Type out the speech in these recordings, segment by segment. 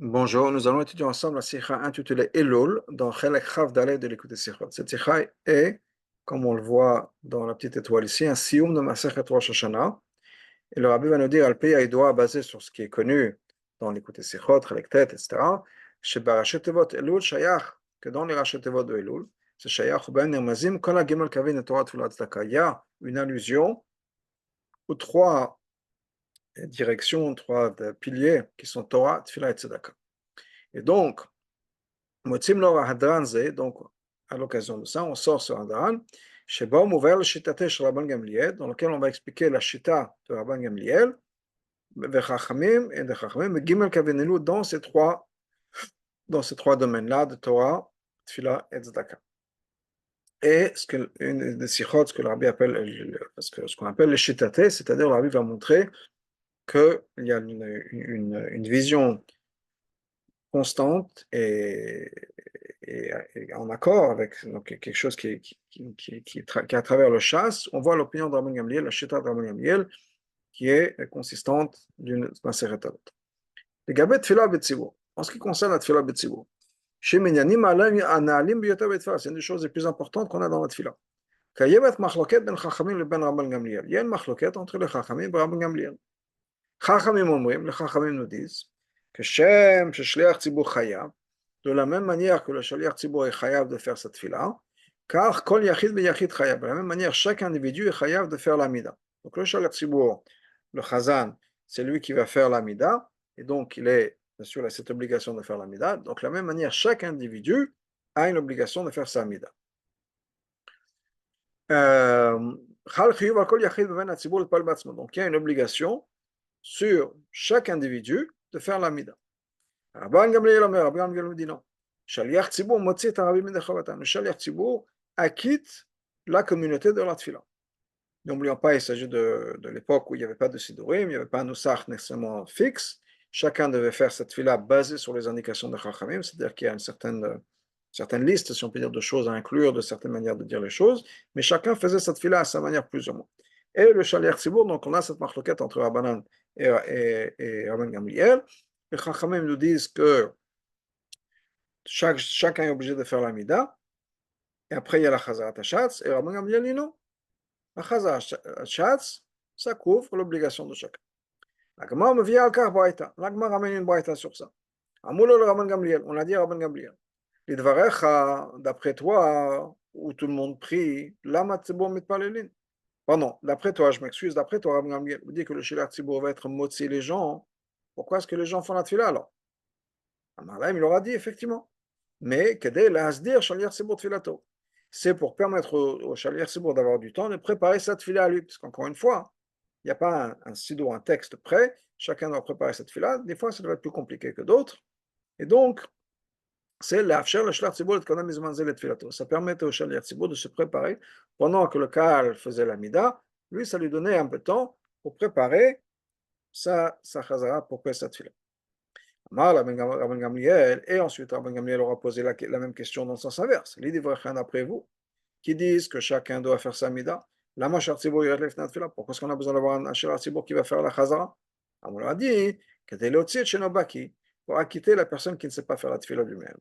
Bonjour, nous allons étudier ensemble la sikha intitulée Elul dans Chelek Chav Daled de l'écoute Sikhot. Cette sikha est, comme on le voit dans la petite étoile ici, un sioum de Masechet Rosh Hashanah. Et le rabbi va nous dire, Al-Pi Aïdoa, basé sur ce qui est connu dans l'écoute Sikhot, Chelek Tet, etc., chez Barashet Tevot Elul, Shayach, que dans les Rachet Tevot de Elul, c'est Shayach, Ben Nirmazim, Kol HaGimel Kavin et Torah Tfilat Tzedaka. Il y a une allusion aux trois directions, trois piliers qui sont Torah, Tfilah et Tzedaka. Et donc, Motzim lo Hadran Ze, donc à l'occasion de ça, on sort ce Hadran, Sheba Mouver le Shitate Shel Rabban Gamliel, dans lequel on va expliquer la Shita de Rabban Gamliel, Vechachamim et de Chachamim, et Gimel Kavenelu dans ces trois domaines-là de Torah, Tfila et Tzedaka. Et une des sikhot, ce que le rabbi appelle, ce qu'on appelle le Shitate, c'est-à-dire le rabbi va montrer qu'il y a une vision constante et en accord avec donc, quelque chose qui est à travers le chasse, on voit l'opinion de Rabban Gamliel, la chita de Rabban Gamliel, qui est consistante d'une maseret à l'autre. Le gabet tfila betzibur. En ce qui concerne la tfila betzibur, chez Menyanim Anaalim Biyotav Betfila, c'est une des choses les plus importantes qu'on a dans la tfila. Kayevet machloket ben Chachamim le ben Rabban Gamliel. Il y a une machloket entre les Chachamim et Rabban Gamliel. Chachamim omrim, les Chachamim nous disent que Shem sheshliach tzibur chayav, de la même manière que le shaliach tzibur est chayav de faire cette fila, car kol yachid beyachid chayav, de la même manière chaque individu est chayav de faire l'amida. Donc le shaliach tzibur, le chazan, c'est lui qui va faire l'amida, et donc il est bien sûr cette obligation de faire l'amida. Donc de la même manière chaque individu a une obligation de faire sa amida. Donc il y a une obligation sur chaque individu de faire l'amida. Rabban Gamliel Omer, Rabban Gamliel dit non. Shaliach Tzibur motzi et Arabim de Chavatam. Le Shaliach Tzibur acquitte la communauté de la Tfila. N'oublions pas, il s'agit de l'époque où il n'y avait pas de Sidurim, il n'y avait pas un Nusach nécessairement fixe. Chacun devait faire cette Tfila basée sur les indications de Chachamim, c'est-à-dire qu'il y a une certaine liste, si on peut dire, de choses à inclure, de certaines manières de dire les choses, mais chacun faisait cette Tfila à sa manière plus ou moins. Et le Shaliach Tzibur, donc on a cette marloquette entre Rabbanan et Rabban Gamliel. Les Chachamim nous disent que chacun est obligé de faire l'amida, et après il y a la Chazarat Hashatz, et Rabban Gamliel dit non. La Chazarat Hashatz, ça couvre l'obligation de chacun. La Gemara me vient à Kar Baïta. La Gemara ramène une Baïta sur ça. Amoulo le Rabban Gamliel, on a dit Rabban Gamliel. L'idvarecha, d'après toi, où tout le monde prie, lama tzibur mitpalelin. Pardon, d'après toi, je m'excuse, d'après toi, Rabban Gamliel, vous dites que le Shaliach Tzibur va être motzi les gens. Pourquoi est-ce que les gens font la tfila alors? Amarlaim, il leur a dit effectivement. Mais c'est pour permettre au Shaliach Tzibur d'avoir du temps de préparer sa tfila à lui. Parce qu'encore une fois, il n'y a pas un sido, un texte prêt. Chacun doit préparer cette tfila. Des fois, ça doit être plus compliqué que d'autres. Et donc, c'est l'afcher le Shaliach Tzibur et Konam Izmanzel et tfilato. Ça permettait au Shaliach Tzibur de se préparer pendant que le Kaal faisait la mida. Lui, ça lui donnait un peu de temps pour préparer sa chazara, pour faire sa tfila. Rabban Gamliel, et ensuite Rabban Gamliel aura posé la même question dans le sens inverse. Les divrachans après vous, qui disent que chacun doit faire sa mida, la machar tzibur yirlef natfila. Pourquoi est-ce qu'on a besoin d'avoir un machar tzibur qui va faire la chazara? On leur a dit que t'es l'otziet chez Nobaki, pour acquitter la personne qui ne sait pas faire la tfila lui-même.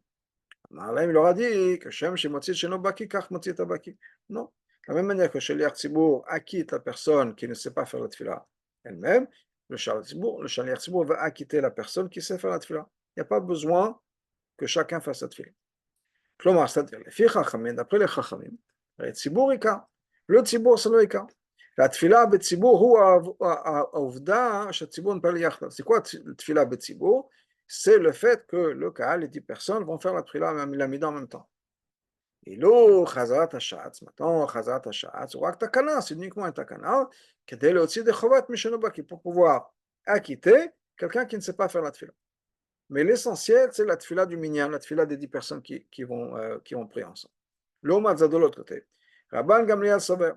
Il leur a dit que Shem chez Motziet chez Nobaki, kach Motziet Abaki. Non. De la même manière que Shaliach Tzibur acquitte la personne qui ne sait pas faire la tfila elle-même, le Shaliach Tzibur va acquitter la personne qui sait faire la tfila. Il n'y a pas besoin que chacun fasse la tfila. Klomar, c'est-à-dire, les filles Chachamim, d'après les Chachamim, le Tzibur Ika, le Tzibur c'est le Ika. La tfila betzibur hu העובדה שהציבור נפעל יחדיו. C'est quoi la tfila betzibur? C'est le fait que le Kaal, les 10 personnes, vont faire la tfila l'amida en même temps. Et l'eau, Chazarat Hashatz, maintenant, Chazarat Hashatz, ou Takana, c'est uniquement un Takana, qui est aussi de Chovat Mishanobaki, pour pouvoir acquitter quelqu'un qui ne sait pas faire la tfila. Mais l'essentiel, c'est la tfila du minyan, la tfila des 10 personnes qui vont prier ensemble. L'Omad de l'autre côté. Rabban Gamliel Sober.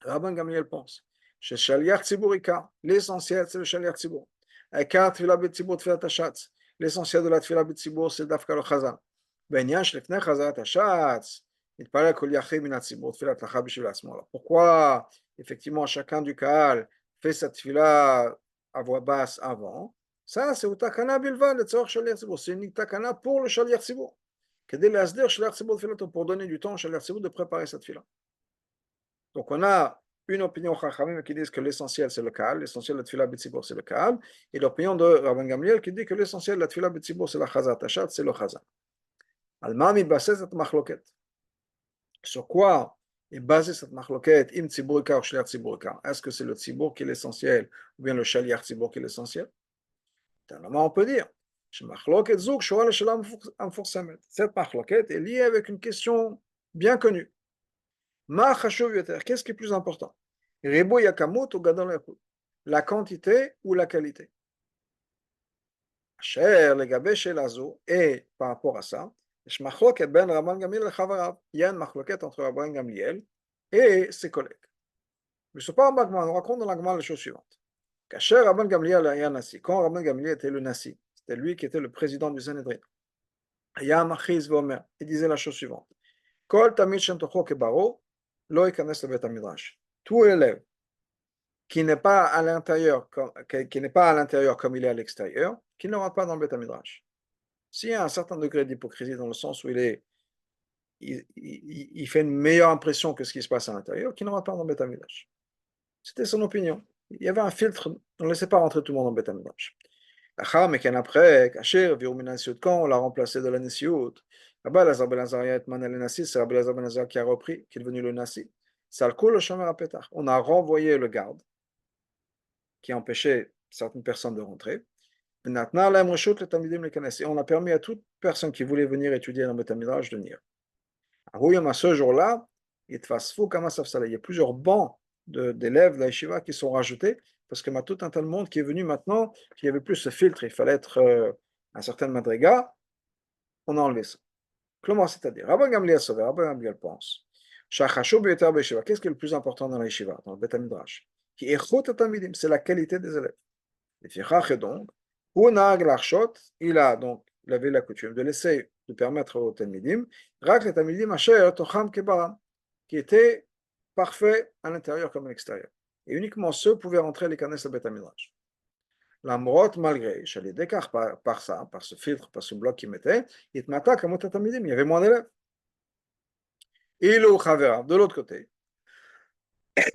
Rabban Gamliel pense. Chez Shaliach Tziburika, l'essentiel, c'est le Shaliach Tzibur. Eka tfila betzibur tfilat hashatz. L'essentiel de la tfila betzibur, c'est dafka le chazan. בעניין שלפני חזרת השץ, מתפלל כל יחיד מן הציבור תפילת הלכה בשביל עצמו. Pourquoi, effectivement, chacun du Kaal fait cette tfila à voix basse avant? Ça, c'est takana bilvad, le tzorch shaliach tzibur. C'est une takana pour le shaliach tzibur. Kedei le'asder shaliach tzibur tefilato, pour donner du temps au shaliach tzibur de préparer cette fila. Donc, on a une opinion chachamim qui dit que l'essentiel, c'est le kal, l'essentiel de la tefila b'tzibur, c'est le kal, et l'opinion de Rabban Gamliel qui dit que l'essentiel de la tefila b'tzibur, c'est la chazat tashat, c'est le chazan. Al-ma mitbasset cette machloket. Sur quoi est basée cette machloket, im tzibur ikar ou shaliach tzibur ikar? Est-ce que c'est le tzibur qui est l'essentiel, ou bien le shaliach tzibur qui est l'essentiel? Tellement on peut dire. Cette machloket est liée avec une question bien connue. Qu'est-ce qui est plus important? La quantité ou la qualité? Et par rapport à ça, il y a une machloket entre Rabban Gamliel et ses collègues. On raconte dans la Gemara la chose suivante. Quand Rabban Gamliel était le Nasi, c'était lui qui était le président du Sanhédrin, il disait la chose suivante. Tout élève qui n'est pas à l'intérieur comme il est à l'extérieur, qui ne rentre pas dans le Beth Midrash. S'il y a un certain degré d'hypocrisie dans le sens où il fait une meilleure impression que ce qui se passe à l'intérieur, qui ne rentre pas dans le Beth Midrash. C'était son opinion. Il y avait un filtre, on ne laissait pas rentrer tout le monde dans le Beth Midrash. Mais après, quand on l'a remplacé de la Nessiout, Rabbi Elazar ben Azaria et Manel Nassi, c'est Rabbi Elazar ben Azaria qui a repris, qui est devenu le Nassi. On a renvoyé le garde qui empêchait certaines personnes de rentrer. Et on a permis à toute personne qui voulait venir étudier dans le Beth Midrash de venir. À ce jour-là, il y a plusieurs bancs d'élèves de la yeshiva qui sont rajoutés parce qu'il y a tout un tas de monde qui est venu maintenant, qu'il n'y avait plus ce filtre, il fallait être un certain madriga, on a enlevé ça. Comment c'est-à-dire? Rabban Gamliel sauvé, Rabban Gamliel pense. Qu'est-ce qui est le plus important dans la yeshiva, dans le Beth Midrash? C'est la qualité des élèves. Et donc, il avait la coutume de laisser, de permettre aux Talmidim, qui étaient parfaits à l'intérieur comme à l'extérieur. Et uniquement ceux pouvaient rentrer les canesses à Beth Midrash. L'amrot, malgré, j'allais d'écart par ça, par ce filtre, par ce bloc qu'il mettait, il y avait moins d'élèves. Et de l'autre côté,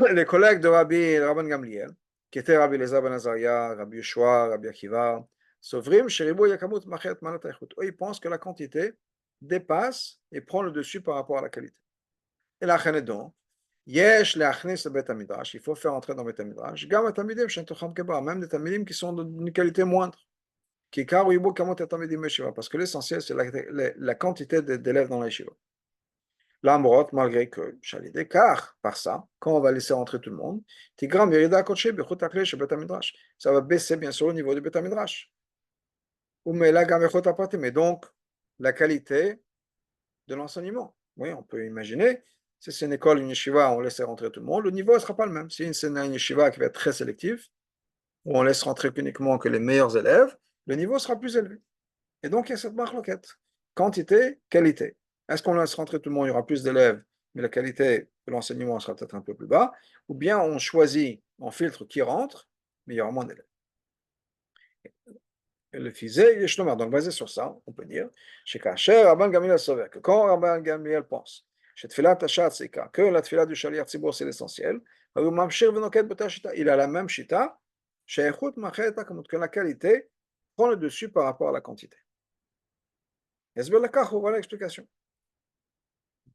les collègues de Rabban Gamliel, qui étaient Rabbi Elazar ben Azaria, Rabbi Yoshua, Rabbi Akiva, Sovrim, Sheribo Yakamut Machet Malat Eichut. Eux, ils pensent que la quantité dépasse et prend le dessus par rapport à la qualité. Et la Chanedon, Yesh le'achnis le Bet HaMidrash, il faut faire entrer dans le Bet HaMidrash, Gam HaTamidim Shen Tocham Kebar, même des Tamidim qui sont d'une qualité moindre. Kikar Yibo Kamot HaTamidim Yeshiva, parce que l'essentiel, c'est la quantité d'élèves dans la Yeshiva. L'amrot, malgré que, car par ça, quand on va laisser rentrer tout le monde, ça va baisser bien sûr au niveau du Beth Midrash. Mais donc, la qualité de l'enseignement. Oui, on peut imaginer, si c'est une école, une yeshiva, on laisse rentrer tout le monde, le niveau ne sera pas le même. Si c'est une yeshiva qui va être très sélective, où on laisse rentrer uniquement que les meilleurs élèves, le niveau sera plus élevé. Et donc, il y a cette marloquette. Quantité, qualité. Est-ce qu'on laisse rentrer tout le monde, il y aura plus d'élèves, mais la qualité de l'enseignement sera peut-être un peu plus bas, ou bien on choisit, on filtre qui rentre, mais il y aura moins d'élèves. Le fisé, donc basé sur ça, on peut dire, que quand Rabban Gamliel pense que la tefila du shaliach tzibur c'est l'essentiel, il a la même shita, que la qualité prend le dessus par rapport à la quantité. Voilà l'explication.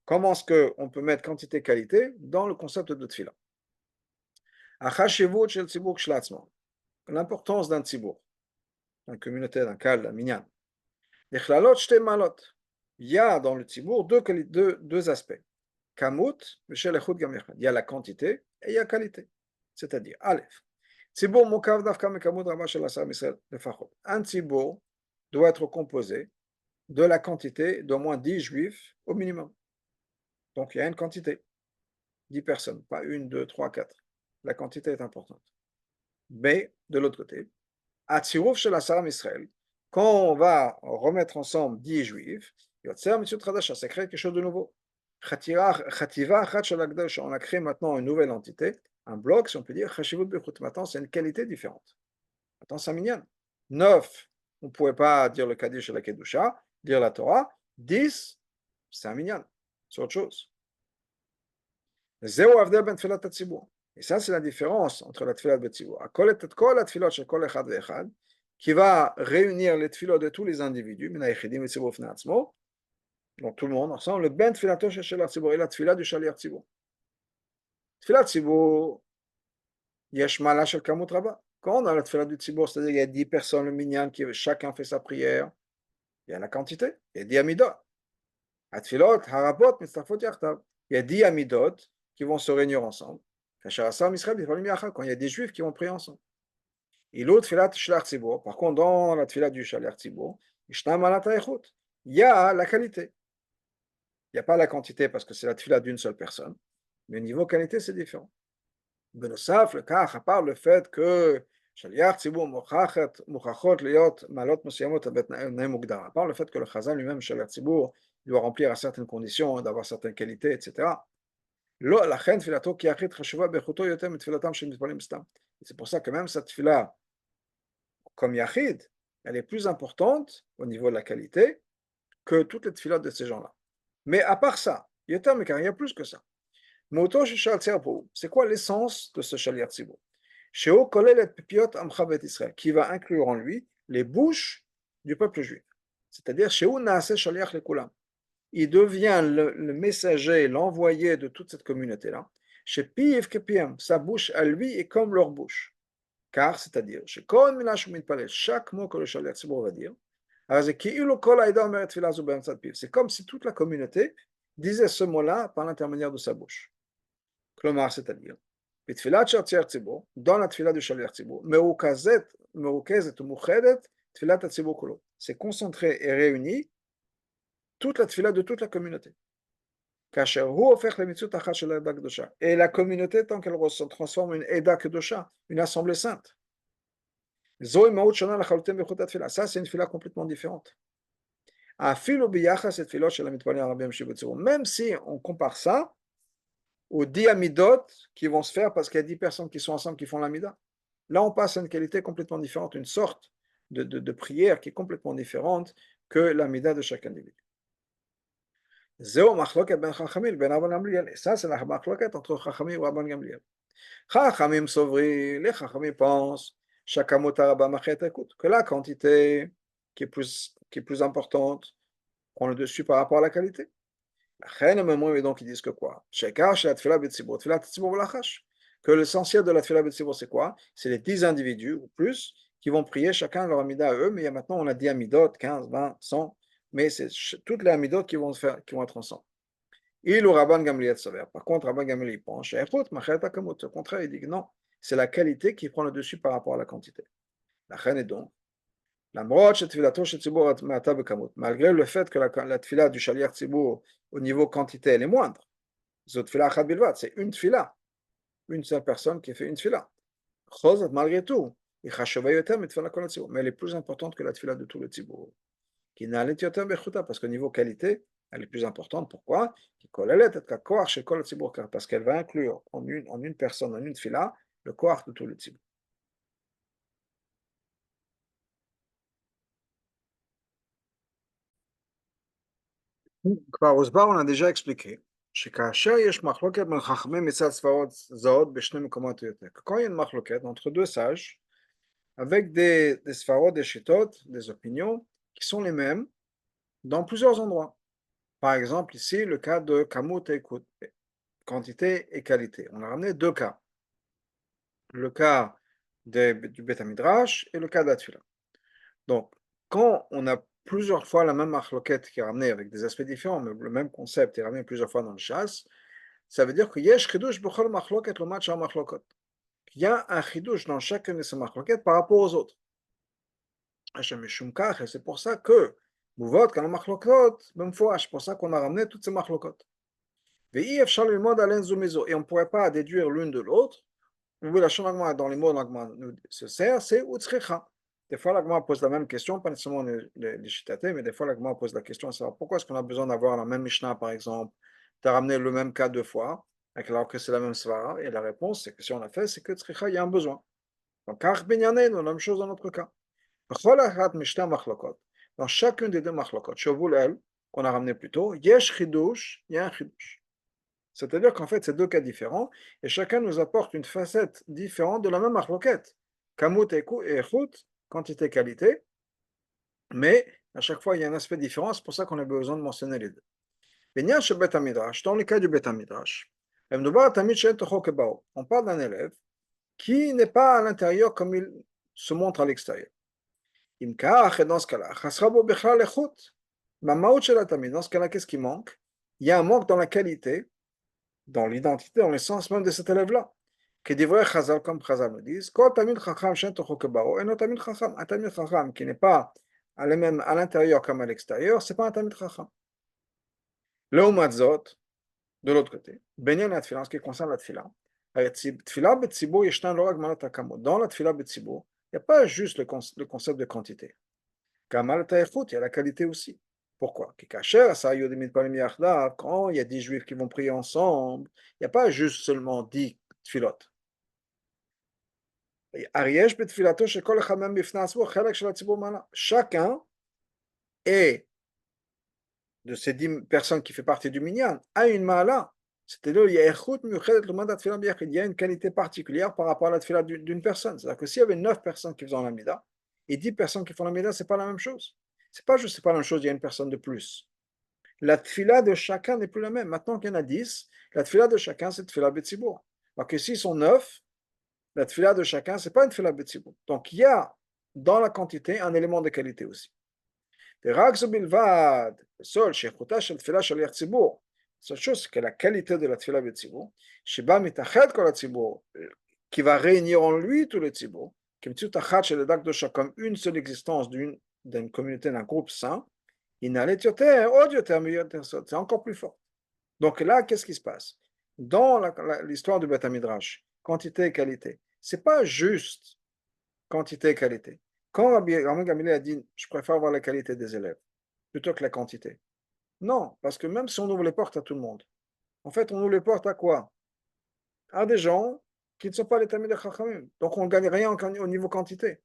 Comment est-ce qu'on peut mettre quantité-qualité dans le concept de tefila? L'importance d'un tzibur, d'une communauté, d'un kal, d'un minyan. Il y a dans le tzibur deux aspects. Kamut, il y a la quantité et il y a la qualité. C'est-à-dire, Aleph. Un tzibur doit être composé de la quantité d'au moins 10 juifs au minimum. Donc il y a une quantité, 10 personnes, pas 1, 2, 3, 4. La quantité est importante. Mais de l'autre côté, quand on va remettre ensemble 10 juifs, ça crée quelque chose de nouveau. On a créé maintenant une nouvelle entité, un bloc, si on peut dire, maintenant c'est une qualité différente. Maintenant c'est minyan. 9, on ne pouvait pas dire le Kaddish et la Kedusha, dire la Torah. 10, c'est un minyan, c'est autre chose. Zéro avdel ben tfilat hatzibur. Et ça, c'est la différence entre la tfilat et le tzibur. Kol la tfilot shel kol echad ve'echad, qui va réunir les tfilot de tous les individus, min hayechidim ve'tzibur fnei atzmo, donc tout le monde ensemble, le ben tfilato shel shaliach tzibur, et la tfilat du shaliach tzibur. Tfilat tzibur, yesh mala shel kamut rabba. Quand on a la tfilat du tzibur, c'est-à-dire qu'il y a 10 personnes, le minyan, qui chacun fait sa prière, il y a la quantité, il y a 10 amidot. Atfilot, harabot, mitzvot yartav. Il y a 10 amidot qui vont se réunir ensemble. Quand il y a des juifs qui vont prier ensemble. Et l'autre tfilat shlach tzibur, par contre, dans la tfilat du shlach tzibur, il y a la qualité. Il n'y a pas la quantité parce que c'est la tfilat d'une seule personne. Mais au niveau qualité, c'est différent. Benosaf, le cas, à part le fait que Shaliach Tzibur Muchachot Liot Malot Musiyamot Betnaim Mugdar, à part le fait que le Chazan lui-même, Shaliach Tzibur, doit remplir à certaines conditions, d'avoir certaines qualités, etc. C'est pour ça que même cette tefila, comme Yachid, elle est plus importante au niveau de la qualité que toutes les tefilot de ces gens-là. Mais à part ça, il y a plus que ça. C'est quoi l'essence de ce Shaliach Tzibur? Qui va inclure en lui les bouches du peuple juif. C'est-à-dire, il devient le messager, l'envoyé de toute cette communauté-là. Chez Piv Kepiem, sa bouche à lui est comme leur bouche. Car, c'est-à-dire, chaque mot que le Shaliach Tzibur va dire, c'est comme si toute la communauté disait ce mot-là par l'intermédiaire de sa bouche. כלומר, c'est-à-dire, בתפילת שליח ציבור, dans la תפילה du שליח ציבור, מרוכזת ומאוחדת תפילת הציבור כולו. C'est concentré et réuni toute la תפילה de toute la communauté. כאשר הוא הופך למציאות אחת של עדה קדושה. Et la communauté, tant qu'elle se transforme en une עדה קדושה, une assemblée sainte. זוהי מהות שונה לחלוטין באיכות התפילה. Ça, c'est une תפילה complètement différente. אפילו ביחס לתפילות של המתפללים הרבים שבציבור. Même si on compare ça aux 10 amidot qui vont se faire parce qu'il y a 10 personnes qui sont ensemble qui font l'amida. Là, on passe à une qualité complètement différente, une sorte de prière qui est complètement différente que l'amida de chaque individu. Et ça, c'est la machloket entre Chachamim et Rabban Gamliel. Chachamim s'ouvrit, les Chachamim pensent que la quantité qui est plus importante prend le dessus par rapport à la qualité. Donc ils disent que quoi? Que l'essentiel de la tefila b'tzibur, c'est quoi? C'est les 10 individus ou plus qui vont prier chacun leur amida à eux, mais maintenant on a 10 amidot, 15, 20, 100, mais c'est toutes les amidot qui vont être ensemble. Il ou Rabban Gamliel s'avère. Par contre, Rabban Gamliel penche. Au contraire, il dit que non, c'est la qualité qui prend le dessus par rapport à la quantité. La reine est donc. Malgré le fait que la tefila du shaliach tzibur au niveau quantité elle est moindre, c'est une tefila, une seule personne qui fait une tefila. Malgré tout, mais elle est plus importante que la tefila de tout le tzibur. Parce qu'au niveau qualité, elle est plus importante. Pourquoi? Parce qu'elle va inclure en une personne, en une tefila, le koach de tout le tzibur. כבר הוסבר, on a déjà expliqué, שכאשר יש מחלוקת בין חכמים מצד סברות זהות בשני מקומות יותר. Quand il y a une מחלוקת entre deux sages, avec des sfarot, des shittot, des opinions, qui sont les mêmes dans plusieurs endroits. Par exemple, ici, le cas de kamut et quantité et qualité. On a ramené deux cas. Le cas du Beth Midrash et le cas de la Tfila. Donc, quand on a plusieurs fois la même marloquette qui est ramenée avec des aspects différents, mais le même concept est ramené plusieurs fois dans le chasse, ça veut dire qu'il y a un chidouche dans chacune de ces marloquettes par rapport aux autres. Et c'est pour ça que c'est pour ça qu'on a ramené toutes ces marloquettes. Et on ne pourrait pas déduire l'une de l'autre. Dans les mots se sert, c'est utzricha. Des fois, l'agma pose la même question, pas nécessairement les chitatés, mais des fois, l'agma pose la question à savoir pourquoi est-ce qu'on a besoin d'avoir la même Mishnah, par exemple, de ramener le même cas deux fois, alors que c'est la même svara, et la réponse, c'est que si on l'a fait, c'est que tzricha, il y a un besoin. Donc, kach binyanen, la même chose dans notre cas. Dans chacune des deux machlokot, Shovul El, qu'on a ramené plus tôt, Yesh Chidush, il y a un Chidush. C'est-à-dire qu'en fait, c'est deux cas différents, et chacun nous apporte une facette différente de la même machloket. Kamut et Echut, quantité, qualité, mais à chaque fois, il y a un aspect différent, c'est pour ça qu'on a besoin de mentionner les deux. Binyan chez Bet HaMidrash, dans le cas du Bet HaMidrash, on parle d'un élève qui n'est pas à l'intérieur comme il se montre à l'extérieur. Im kach, et dans ce cas-là, chasrabo bichlal echut, mamaout shel hatamid, dans ce cas-là, qu'est-ce qui manque? Il y a un manque dans la qualité, dans l'identité, dans l'essence même de cet élève-là. Que des vrais chazal, comme chazal nous disent, kol tamid chacham shen tocho kebaro, et non tamid chacham, un tamid chacham qui n'est pas à même à l'intérieur comme à l'extérieur, c'est pas un tamid chacham. L'eumat zot, de l'autre côté, benyan la tfila, en ce qui concerne la tfila, tfila betzibur yeshtan lo rag manat hakamot, dans la tfila betzibur, il n'y a pas juste le concept de quantité. Kamal Taïfout, il y a la qualité aussi. Pourquoi? Quand il y a 10 juifs qui vont prier ensemble, il n'y a pas juste seulement 10 tfilotes. Chacun est de ces 10 personnes qui fait partie du minyan a une ma'ala. C'est-à-dire il y a une qualité particulière par rapport à la tfila d'une personne. C'est-à-dire que s'il y avait 9 personnes qui faisaient l'amida et 10 personnes qui font l'amida, ce n'est pas la même chose. C'est pas juste, c'est pas la même chose, il y a une personne de plus. La tfila de chacun n'est plus la même. Maintenant qu'il y en a 10, la tfila de chacun, c'est tfila betsibour. Alors que s'ils sont 9, la tfila de chacun, ce n'est pas une tfila betsibour. Donc il y a dans la quantité un élément de qualité aussi. La seule chose, c'est que la qualité de la tfila betsibour, qui va réunir en lui tout le tsibour, comme une seule existence d'une communauté, d'un groupe saint, c'est encore plus fort. Donc là, qu'est-ce qui se passe? Dans l'histoire du Beth Midrash, quantité et qualité, c'est pas juste quantité et qualité. Quand Rabbi Gamliel a dit, je préfère avoir la qualité des élèves plutôt que la quantité. Non, parce que même si on ouvre les portes à tout le monde, en fait, on ouvre les portes à quoi? À des gens qui ne sont pas les Talmidei Chachamim. Donc on ne gagne rien au niveau quantité.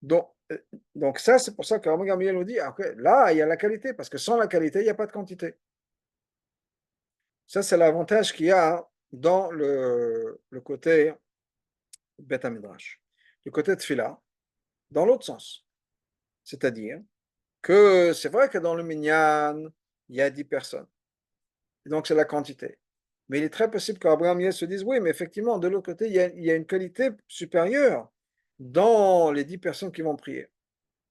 Donc, ça, c'est pour ça que Rabbi Gamliel nous dit, okay, là, il y a la qualité, parce que sans la qualité, il n'y a pas de quantité. Ça, c'est l'avantage qu'il y a dans le côté Beth Midrash. Le côté Tfila, dans l'autre sens. C'est-à-dire que c'est vrai que dans le Minyan, il y a 10 personnes. Et donc, c'est la quantité. Mais il est très possible qu'Abraham Yes se dise, oui, mais effectivement, de l'autre côté, il y a une qualité supérieure dans les 10 personnes qui vont prier.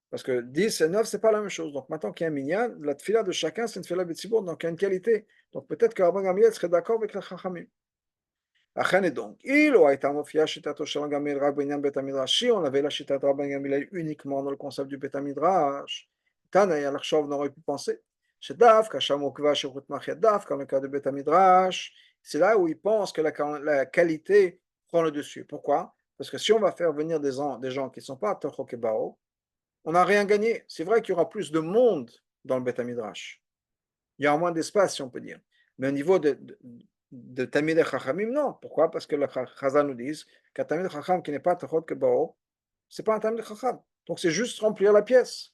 Parce que 10 et 9, ce n'est pas la même chose. Donc maintenant qu'il y a un minyan, la tfila de chacun, c'est une tfila betzibour, donc il y a une qualité. Donc peut-être qu'Abraham Gamliel serait d'accord avec la chachamim. Achen et donc, il ou aïta mofia shitato shel Gamliel rak benyan bet midrash, si on avait la shitat Rabban Gamliel uniquement dans le concept du bet midrash, Tana et Alachshov n'aurait pu penser. Shedav, kasham okva shechut machiadav, comme le cas de bet midrash, c'est là où il pense que la qualité prend le dessus. Pourquoi? Parce que si on va faire venir des gens qui ne sont pas Tochokebao, on n'a rien gagné. C'est vrai qu'il y aura plus de monde dans le Beth Midrash. Il y aura moins d'espace, si on peut dire. Mais au niveau de Tamid et Chachamim, non. Pourquoi? Parce que le Chazal nous dit qu'un Tamid Chacham qui n'est pas Tachot Kebao, ce n'est pas un Tamid Chacham. Donc c'est juste remplir la pièce.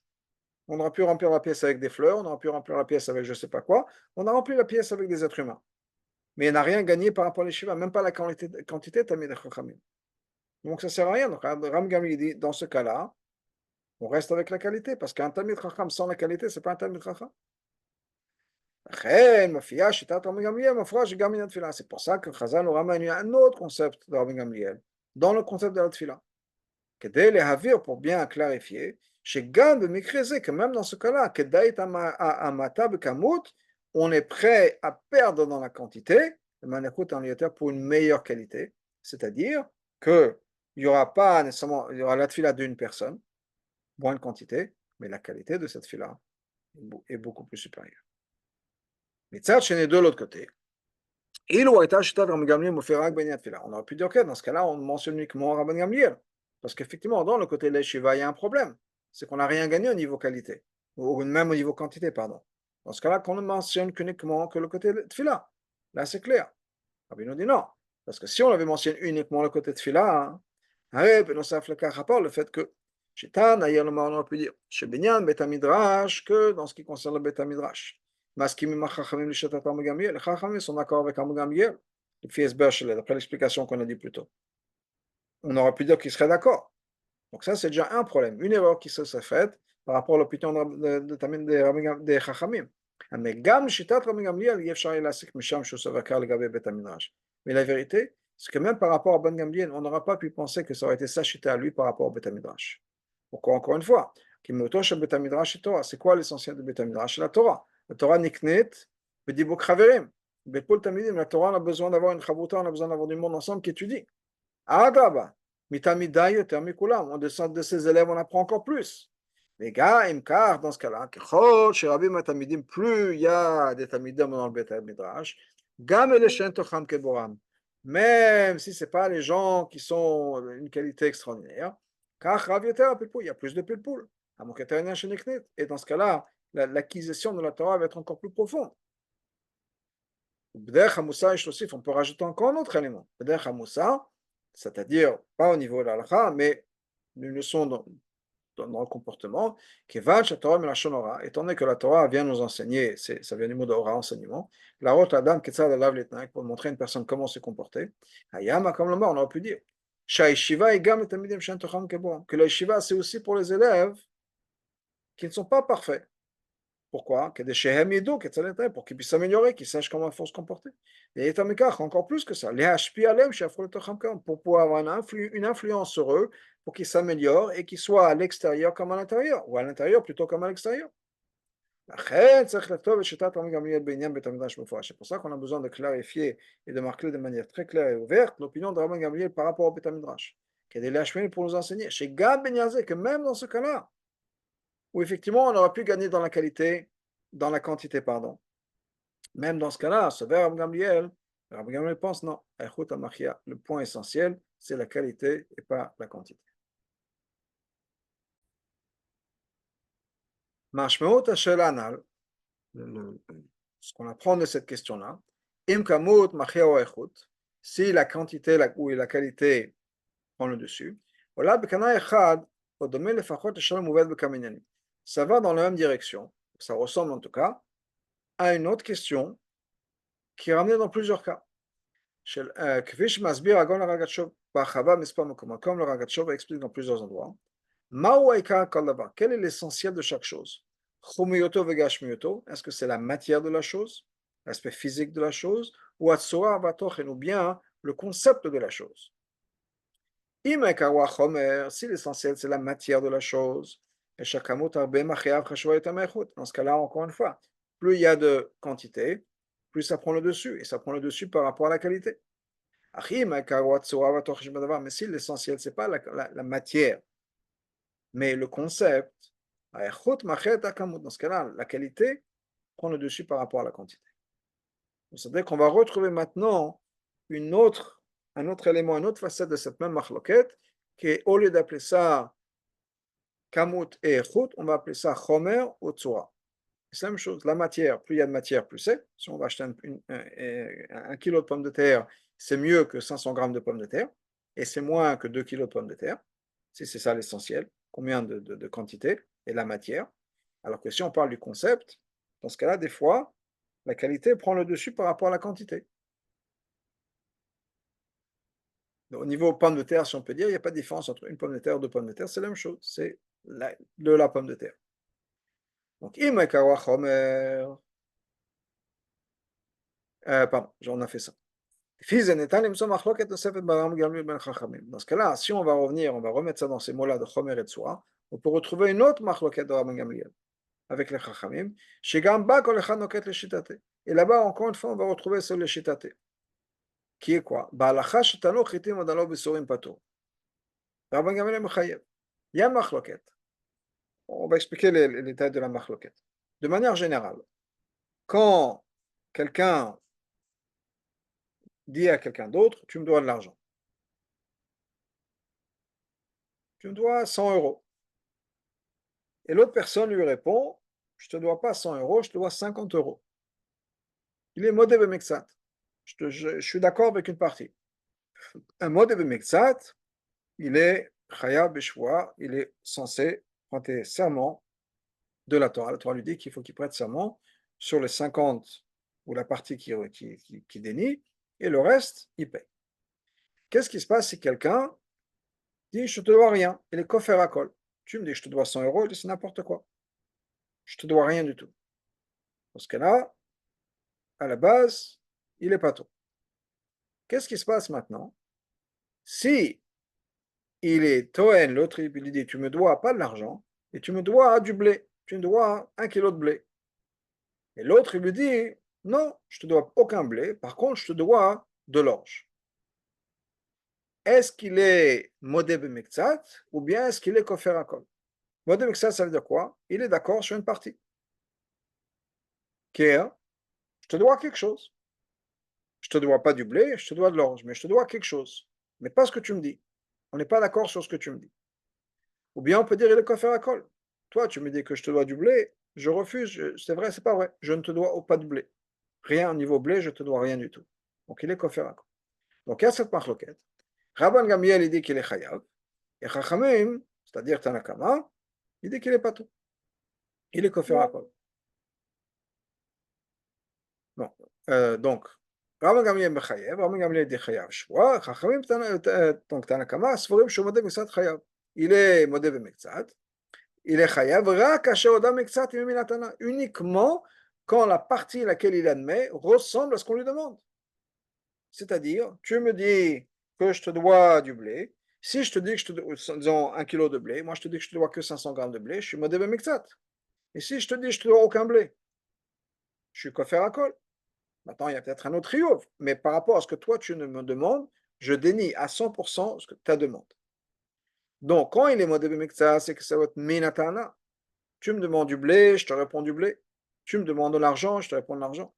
On aurait pu remplir la pièce avec des fleurs, on aurait pu remplir la pièce avec je ne sais pas quoi. On a rempli la pièce avec des êtres humains. Mais il n'a rien gagné par rapport à l'Eshiva, même pas la quantité de Tamid et Chachamim. Donc ça ne sert à rien. Donc Ram Gamli dit, dans ce cas-là, on reste avec la qualité, parce qu'un Talmid Chacham sans la qualité, ce n'est pas un Talmid Chacham. C'est pour ça que Chazal nous ramène un autre concept de Rabbi Gamliel, dans le concept de la Tfila. Pour bien clarifier, que même dans ce cas-là, on est prêt à perdre dans la quantité, pour une meilleure qualité, c'est-à-dire qu'il n'y aura pas nécessairement, il y aura la Tfila d'une personne, moins de quantité, mais la qualité de cette fila est beaucoup plus supérieure. Mais ça, chez de l'autre côté, on aurait pu dire, ok, dans ce cas-là, on mentionne uniquement Rabban Gamliel. Parce qu'effectivement, dans le côté de l'Eshiva, il y a un problème. C'est qu'on n'a rien gagné au niveau qualité, ou même au niveau quantité, pardon. Dans ce cas-là, qu'on ne mentionne uniquement que le côté de Tfila. Là, c'est clair. Rabbi nous dit non. Parce que si on avait mentionné uniquement le côté de Tfila, Benossaf Lekach, à part le fait que Shetan, ailleurs on aurait pu dire, chez Binyan, Bet Midrash, que dans ce qui concerne le Bet Midrash. Maskimim Chachamim Lishatat Gamliel, les Chachamim sont d'accord avec Gamliel, d'après l'explication qu'on a dit plus tôt. On aurait pu dire qu'ils seraient d'accord. Donc ça, c'est déjà un problème, une erreur qui se serait faite par rapport à l'opinion des Chachamim. Mais Gam Shitat Rabbi Gamliel, Yefshar Elasik Misham Shusavakar Legabe Bet Midrash. Mais la vérité, c'est que même par rapport à Ben Gamliel, on n'aura pas pu penser que ça aurait été ça chita à lui par rapport au Bet Midrash. Pourquoi encore une fois? C'est quoi l'essentiel de Bet Midrash? C'est la Torah. La Torah niknet, bedibuk chaverim. Betpol tamidim, la Torah, on a besoin d'avoir une chavruta, on a besoin d'avoir du monde ensemble qui étudie. Adraba, mitamidai yoter mikulam. On descend de ses élèves, on apprend encore plus. Les gars, imkar, dans ce cas-là, kechol, chez Rabbi Matamidim, plus il y a des tamidim dans le Bet Midrash, gam el shen tocham keboram. Même si ce n'est pas les gens qui sont d'une qualité extraordinaire, car Rav yoter pilpul, il y a plus de pilpul. Et dans ce cas-là, l'acquisition de la Torah va être encore plus profonde. On peut rajouter encore un autre élément. C'est-à-dire, pas au niveau de l'halakha, mais une leçon dans le comportement, étant donné que la Torah vient nous enseigner, ça vient du mot d'aura, enseignement, la rote Adam, pour montrer à une personne comment se comporter, Hayama, comme le mot, on aurait pu dire, que la yeshiva, c'est aussi pour les élèves qui ne sont pas parfaits. Pourquoi? Pour qu'ils puissent s'améliorer, qu'ils sachent comment il faut se comporter. Et encore plus que ça, pour pouvoir avoir une influence sur eux, pour qu'ils s'améliorent et qu'ils soient à l'extérieur comme à l'intérieur, ou à l'intérieur plutôt comme à l'extérieur. C'est pour ça qu'on a besoin de clarifier et de marquer de manière très claire et ouverte l'opinion de Rabban Gamliel par rapport au Bet Midrash, pour nous enseigner, chez Gab Ben Yazé, que même dans ce cas-là, où effectivement on aurait pu gagner dans la quantité, pardon. Même dans ce cas-là, ce vers Rabbi Gamliel pense non, le point essentiel, c'est la qualité et pas la quantité. Ce qu'on apprend de cette question-là, si la quantité ou la qualité prend le dessus, ça va dans la même direction, ça ressemble en tout cas à une autre question qui est ramenée dans plusieurs cas. Comme le Ragatchov explique dans plusieurs endroits, quel est l'essentiel de chaque chose? Est-ce que c'est la matière de la chose, l'aspect physique de la chose, ou bien le concept de la chose? Si l'essentiel c'est la matière de la chose, dans ce cas-là, encore une fois, plus il y a de quantité, plus ça prend le dessus, et ça prend le dessus par rapport à la qualité. Mais si l'essentiel, ce n'est pas la matière, mais le concept, dans ce cas-là, la qualité prend le dessus par rapport à la quantité. C'est-à-dire qu'on va retrouver maintenant un autre élément, une autre facette de cette même machloket, qui est, au lieu d'appeler ça kamut et echut, on va appeler ça chomer ou tsura. C'est la même chose, la matière, plus il y a de matière, plus c'est. Si on va acheter un kilo de pommes de terre, c'est mieux que 500 grammes de pommes de terre, et c'est moins que 2 kilos de pommes de terre, si c'est ça l'essentiel, combien de quantité, et la matière. Alors que si on parle du concept, dans ce cas-là, des fois, la qualité prend le dessus par rapport à la quantité. Au niveau pomme de terre, si on peut dire, il n'y a pas de différence entre une pomme de terre et deux pommes de terre, c'est la même chose, c'est de la pomme de terre. Donc, pardon, on a fait ça. Dans ce cas-là, si on va revenir, on va remettre ça dans ces mots-là de Chomer et Tsura, on peut retrouver une autre machloket de Rabban Gamliel avec les Chachamim, et là-bas, encore une fois, on va retrouver sur le Shitate, qui est quoi? Rabban Gamliel Mechayev. Il y a une machloket. On va expliquer les détails de la machloket. De manière générale, quand quelqu'un dit à quelqu'un d'autre, tu me dois de l'argent. Tu me dois 100 euros. Et l'autre personne lui répond, je ne te dois pas 100 euros, je te dois 50 euros. Il est modé bemexat. Je suis d'accord avec une partie. Un modé bemexat, il est chayav b'shvoa, il est censé prêter serment de la Torah. La Torah lui dit qu'il faut qu'il prête serment sur les 50 ou la partie qui dénie, et le reste, il paye. Qu'est-ce qui se passe si quelqu'un dit je te dois rien, il est kofer hakol. Tu me dis je te dois 100 euros, il dit c'est n'importe quoi. Je te dois rien du tout. Dans ce cas-là, à la base, il est pas tout. Qu'est-ce qui se passe maintenant? Si il est Toen, l'autre il lui dit tu me dois pas de l'argent, et tu me dois du blé, tu me dois 1 kilo de blé. Et l'autre il lui dit non, je te dois aucun blé, par contre je te dois de l'orge. Est-ce qu'il est modé b'mektsat ou bien est-ce qu'il est kofer hakol? Modé b'mektsat, ça veut dire quoi? Il est d'accord sur une partie. Qui est, je te dois quelque chose. Je te dois pas du blé, je te dois de l'orge, mais je te dois quelque chose. Mais pas ce que tu me dis. On n'est pas d'accord sur ce que tu me dis. Ou bien on peut dire il est kofer hakol. Toi, tu me dis que je te dois du blé, je refuse, c'est vrai, c'est pas vrai. Je ne te dois pas de blé. Rien au niveau blé, je te dois rien du tout. Donc il est kofer hakol. Donc il y a cette marloquette. Rabban Gamliel, il dit qu'il est chayav. Et Chachamim, c'est-à-dire Tanakama, il dit qu'il est pas tout. Il est kofer hakol. Bon. Donc, Rabban Gamliel mechayev, Rabban Gamliel dit chayav shvoa, Chachamim, donc Tanakama, Sforim shomodé miksat chayav. Il est modé b'mektsat, il est chayav, rak asher odam mektsat iminatana, uniquement quand la partie laquelle il admet ressemble à ce qu'on lui demande. C'est-à-dire, tu me dis que je te dois du blé, si je te dis que je te dois, disons, 1 kilo de blé, moi je te dis que je te dois que 500 grammes de blé, je suis modé b'mektsat. Et si je te dis que je te dois aucun blé, je suis kofer hakol. Maintenant, il y a peut-être un autre triomphe, mais par rapport à ce que toi tu me demandes, je dénie à 100% ce que ta demande. Donc, quand il est modé b'mektsat, c'est que ça va être minatana. Tu me demandes du blé, je te réponds du blé. Tu me demandes de l'argent, je te réponds de l'argent.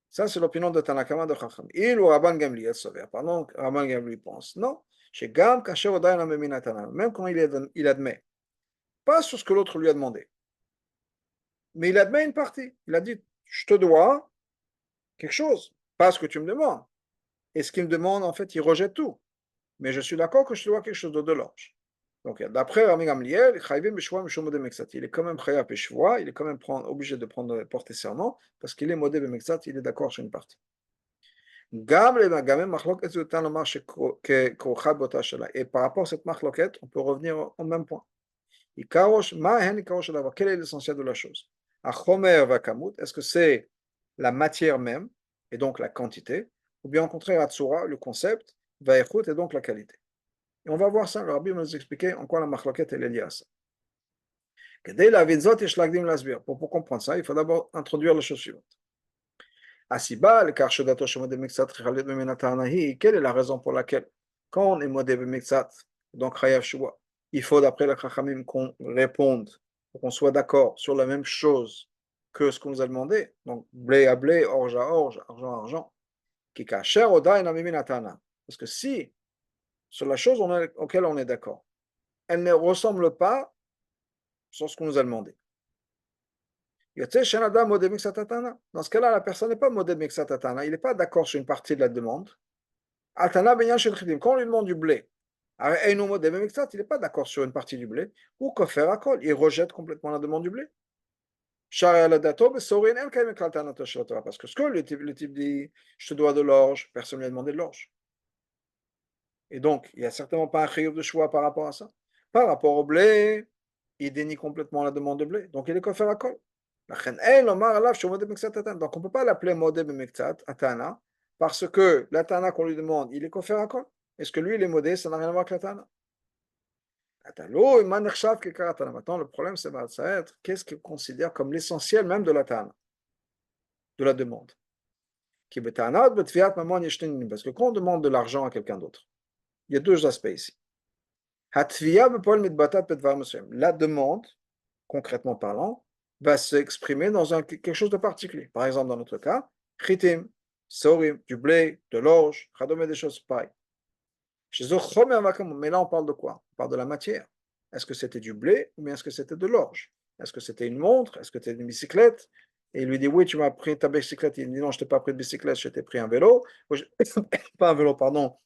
Ça, c'est l'opinion de Tanakama de Chacham. Il ou Rabban Gamliel s'avère. Pardon, Rabban Gamliel pense. Non. Chez Gam, Kacher Odayan Minatana. Même quand il admet. Pas sur ce que l'autre lui a demandé. Mais il admet une partie. Il a dit, je te dois quelque chose. Pas ce que tu me demandes. Et ce qu'il me demande, en fait, il rejette tout. Mais je suis d'accord que je te dois quelque chose de l'orge. Donc, d'après Rabban Gamliel, il est quand même chayav b'shvoa, il est quand même obligé de porter serment, parce qu'il est modé b'mektsat, il est d'accord sur une partie. Et par rapport à cette marloquette, on peut revenir au même point. Quel est l'essentiel de la chose? Est-ce que c'est la matière même, et donc la quantité, ou bien au contraire, le concept, et donc la qualité? Et on va voir ça, le rabbi va nous expliquer en quoi la marloquette est liée à ça. Pour comprendre ça, il faut d'abord introduire la chose suivante. Quelle est la raison pour laquelle, quand on est modé b'mektsat, donc chayav shua, il faut d'après la Chachamim qu'on réponde, qu'on soit d'accord sur la même chose que ce qu'on nous a demandé, donc blé à blé, orge à orge, argent à argent, parce que si sur la chose auquel on est d'accord, elle ne ressemble pas sur ce qu'on nous a demandé. Dans ce cas-là, la personne n'est pas modé b'mektsat, il n'est pas d'accord sur une partie de la demande. Quand on lui demande du blé, il n'est pas d'accord sur une partie du blé, ou kofer hakol, il rejette complètement la demande du blé. Parce que ce que le type dit, je te dois de l'orge, personne ne lui a demandé de l'orge. Et donc, il n'y a certainement pas un chiyuv de choix par rapport à ça. Par rapport au blé, il dénie complètement la demande de blé. Donc, il est kofer hakol. Donc, on ne peut pas l'appeler modé b'mektsat, atana, parce que l'atana qu'on lui demande, il est kofer hakol. Est-ce que lui, il est modé, ça n'a rien à voir avec l'atana. Maintenant, le problème, ça va être qu'est-ce qu'il considère comme l'essentiel même de l'atana, de la demande. Parce que quand on demande de l'argent à quelqu'un d'autre, il y a deux aspects ici. La demande, concrètement parlant, va s'exprimer dans quelque chose de particulier. Par exemple, dans notre cas, chitim, sorim, du blé, de l'orge, chadome, des choses pareilles. Mais là, on parle de quoi? On parle de la matière. Est-ce que c'était du blé ou bien est-ce que c'était de l'orge? Est-ce que c'était une montre? Est-ce que c'était une bicyclette? Et il lui dit, oui, tu m'as pris ta bicyclette. Il dit, non, je ne t'ai pas pris de bicyclette, je t'ai pris un vélo. Pas un vélo, pardon.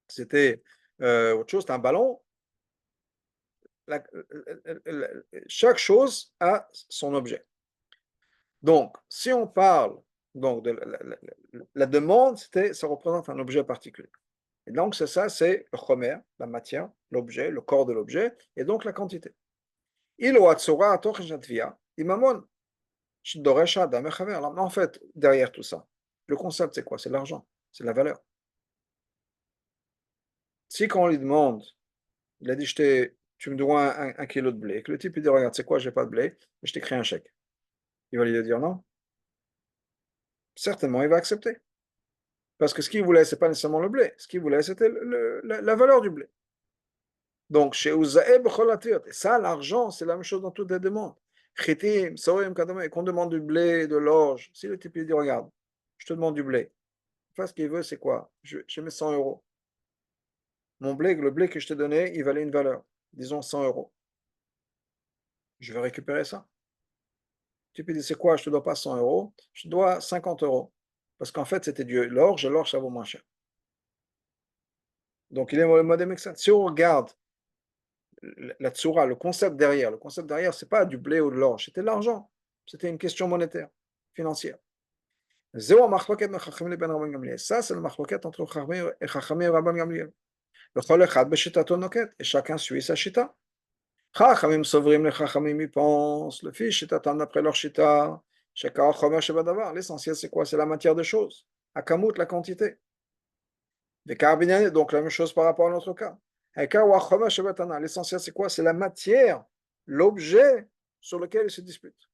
C'était autre chose, c'est un ballon. Chaque chose a son objet. Donc, si on parle donc, de la demande, ça représente un objet particulier. Et donc, c'est ça, c'est le chomer, la matière, l'objet, le corps de l'objet, et donc la quantité. En fait, derrière tout ça, le concept, c'est quoi? C'est l'argent, c'est la valeur. Si quand on lui demande, il a dit, tu me dois un kilo de blé, que le type il dit, regarde, c'est quoi, j'ai pas de blé, mais je t'écris un chèque. Il va lui dire non. Certainement, il va accepter. Parce que ce qu'il voulait, c'est pas nécessairement le blé. Ce qu'il voulait, c'était la valeur du blé. Donc, chez Uzae Becholatir, et ça, l'argent, c'est la même chose dans toutes les demandes. Chitim, Sorim, Kadama, et qu'on demande du blé, de l'orge. Si le type il dit, regarde, je te demande du blé. Enfin, ce qu'il veut, c'est quoi? Je mets 100 euros. Mon blé, le blé que je t'ai donné, il valait une valeur. Disons 100 euros. Je vais récupérer ça. Le type il dit, c'est quoi? Je te dois pas 100 euros, je te dois 50 euros. Parce qu'en fait, c'était du l'orge, et l'orge, ça vaut moins cher. Donc, il est le mode mixte. Si on regarde la tsura, le concept derrière, c'est pas du blé ou de l'orge, c'était de l'argent. C'était une question monétaire, financière. Ça, c'est le machloket entre Chachamim et Rabban Gamliel. Et chacun suit sa shita. Chachamim s'ouvrim les Chachamim, ils pensent, le fils shitatan après leur shita. L'essentiel, c'est quoi? C'est la matière des choses. Akamut, la quantité. Donc la même chose par rapport à notre cas. L'essentiel, c'est quoi? C'est la matière, l'objet sur lequel il se dispute.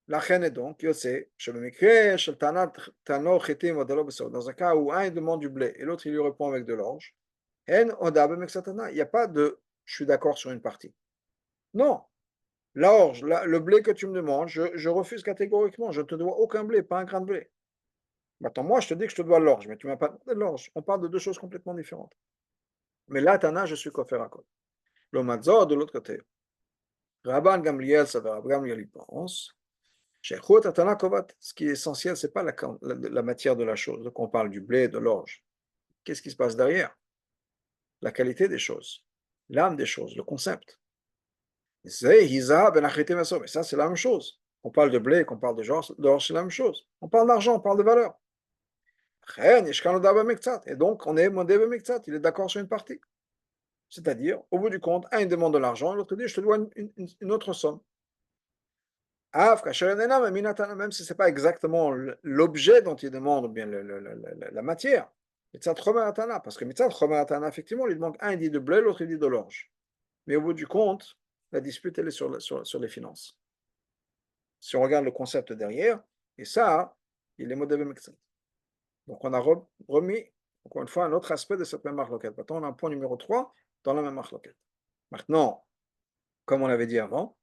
La reine est donc, dans un cas où un demande du blé et l'autre il lui répond avec de l'orge, il n'y a pas de je suis d'accord sur une partie. Non, l'orge, le blé que tu me demandes, je refuse catégoriquement, je ne te dois aucun blé, pas un grain de blé. Maintenant, moi, je te dis que je te dois l'orge, mais tu ne m'as pas demandé de l'orge. On parle de deux choses complètement différentes. Mais là, Tana, je suis kofer à côté. Le Matzor, de l'autre côté. Rabban Gamliel, ça va, Rabban Gamliel, il pense. Ce qui est essentiel, ce n'est pas la matière de la chose. Donc, on parle du blé, de l'orge. Qu'est-ce qui se passe derrière? La qualité des choses, l'âme des choses, le concept. Et ça, c'est la même chose. On parle de blé, qu'on parle d'orge, c'est la même chose. On parle d'argent, on parle de valeur. Et donc, on est modé bemektsat, il est d'accord sur une partie. C'est-à-dire, au bout du compte, un il demande de l'argent, l'autre dit, je te dois une autre somme. Même si ce n'est pas exactement l'objet dont il demande, ou bien la matière, parce que Mitzat Chomer Atana, effectivement, il demande un il dit de blé, l'autre il dit de l'orge. Mais au bout du compte, la dispute elle est sur les finances. Si on regarde le concept derrière, et ça, il est modèle Mitzat. Donc on a remis, encore une fois, un autre aspect de cette même marloquette. Maintenant, on a un point numéro 3 dans la même marloquette. Maintenant, comme on l'avait dit avant,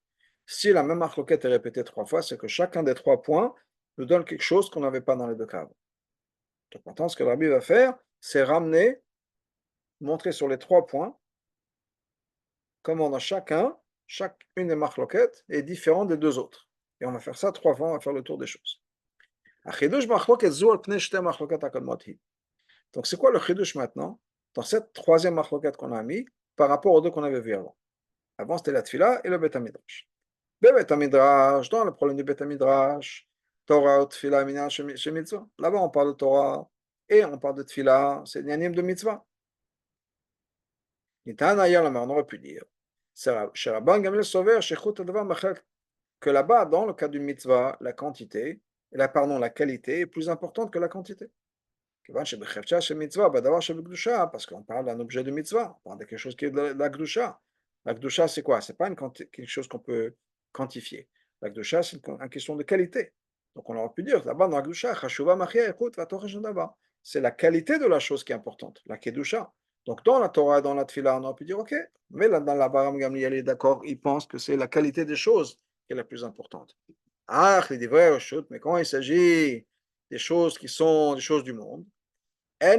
si la même marloquette est répétée 3 fois, c'est que chacun des 3 points nous donne quelque chose qu'on n'avait pas dans les deux cas. Donc maintenant, ce que le Rabbi va faire, c'est ramener, montrer sur les 3 points comment dans chacune des marloquettes est différente des deux autres. Et on va faire ça 3 fois, on va faire le tour des choses. Donc c'est quoi le chidush maintenant dans cette troisième marloquette qu'on a mis par rapport aux deux qu'on avait vu avant? Avant c'était la tfila et le Beth Midrash. Beth Midrash, dans le problème du Beth Midrash, Torah ou tfila minyan chez mitzvah. Là-bas on parle de Torah et on parle de tfila, c'est l'yanim de mitzvah. On aurait pu dire que là-bas, dans le cas du mitzvah, la quantité, la qualité est plus importante que la quantité. Parce qu'on parle d'un objet de mitzvah, on parle de quelque chose qui est de la gdusha. La gdusha, c'est quoi? C'est pas quelque chose qu'on peut quantifier. La gdusha, c'est une question de qualité. Donc on aurait pu dire, là-bas dans la gdusha, c'est la qualité de la chose qui est importante, la kedusha. Donc dans la Torah et dans la Tfila, on aurait pu dire, ok, mais là, dans la Baram Gamliel est d'accord, il pense que c'est la qualité des choses qui est la plus importante. Ah, il dit vrai, mais quand il s'agit des choses qui sont des choses du monde, il n'y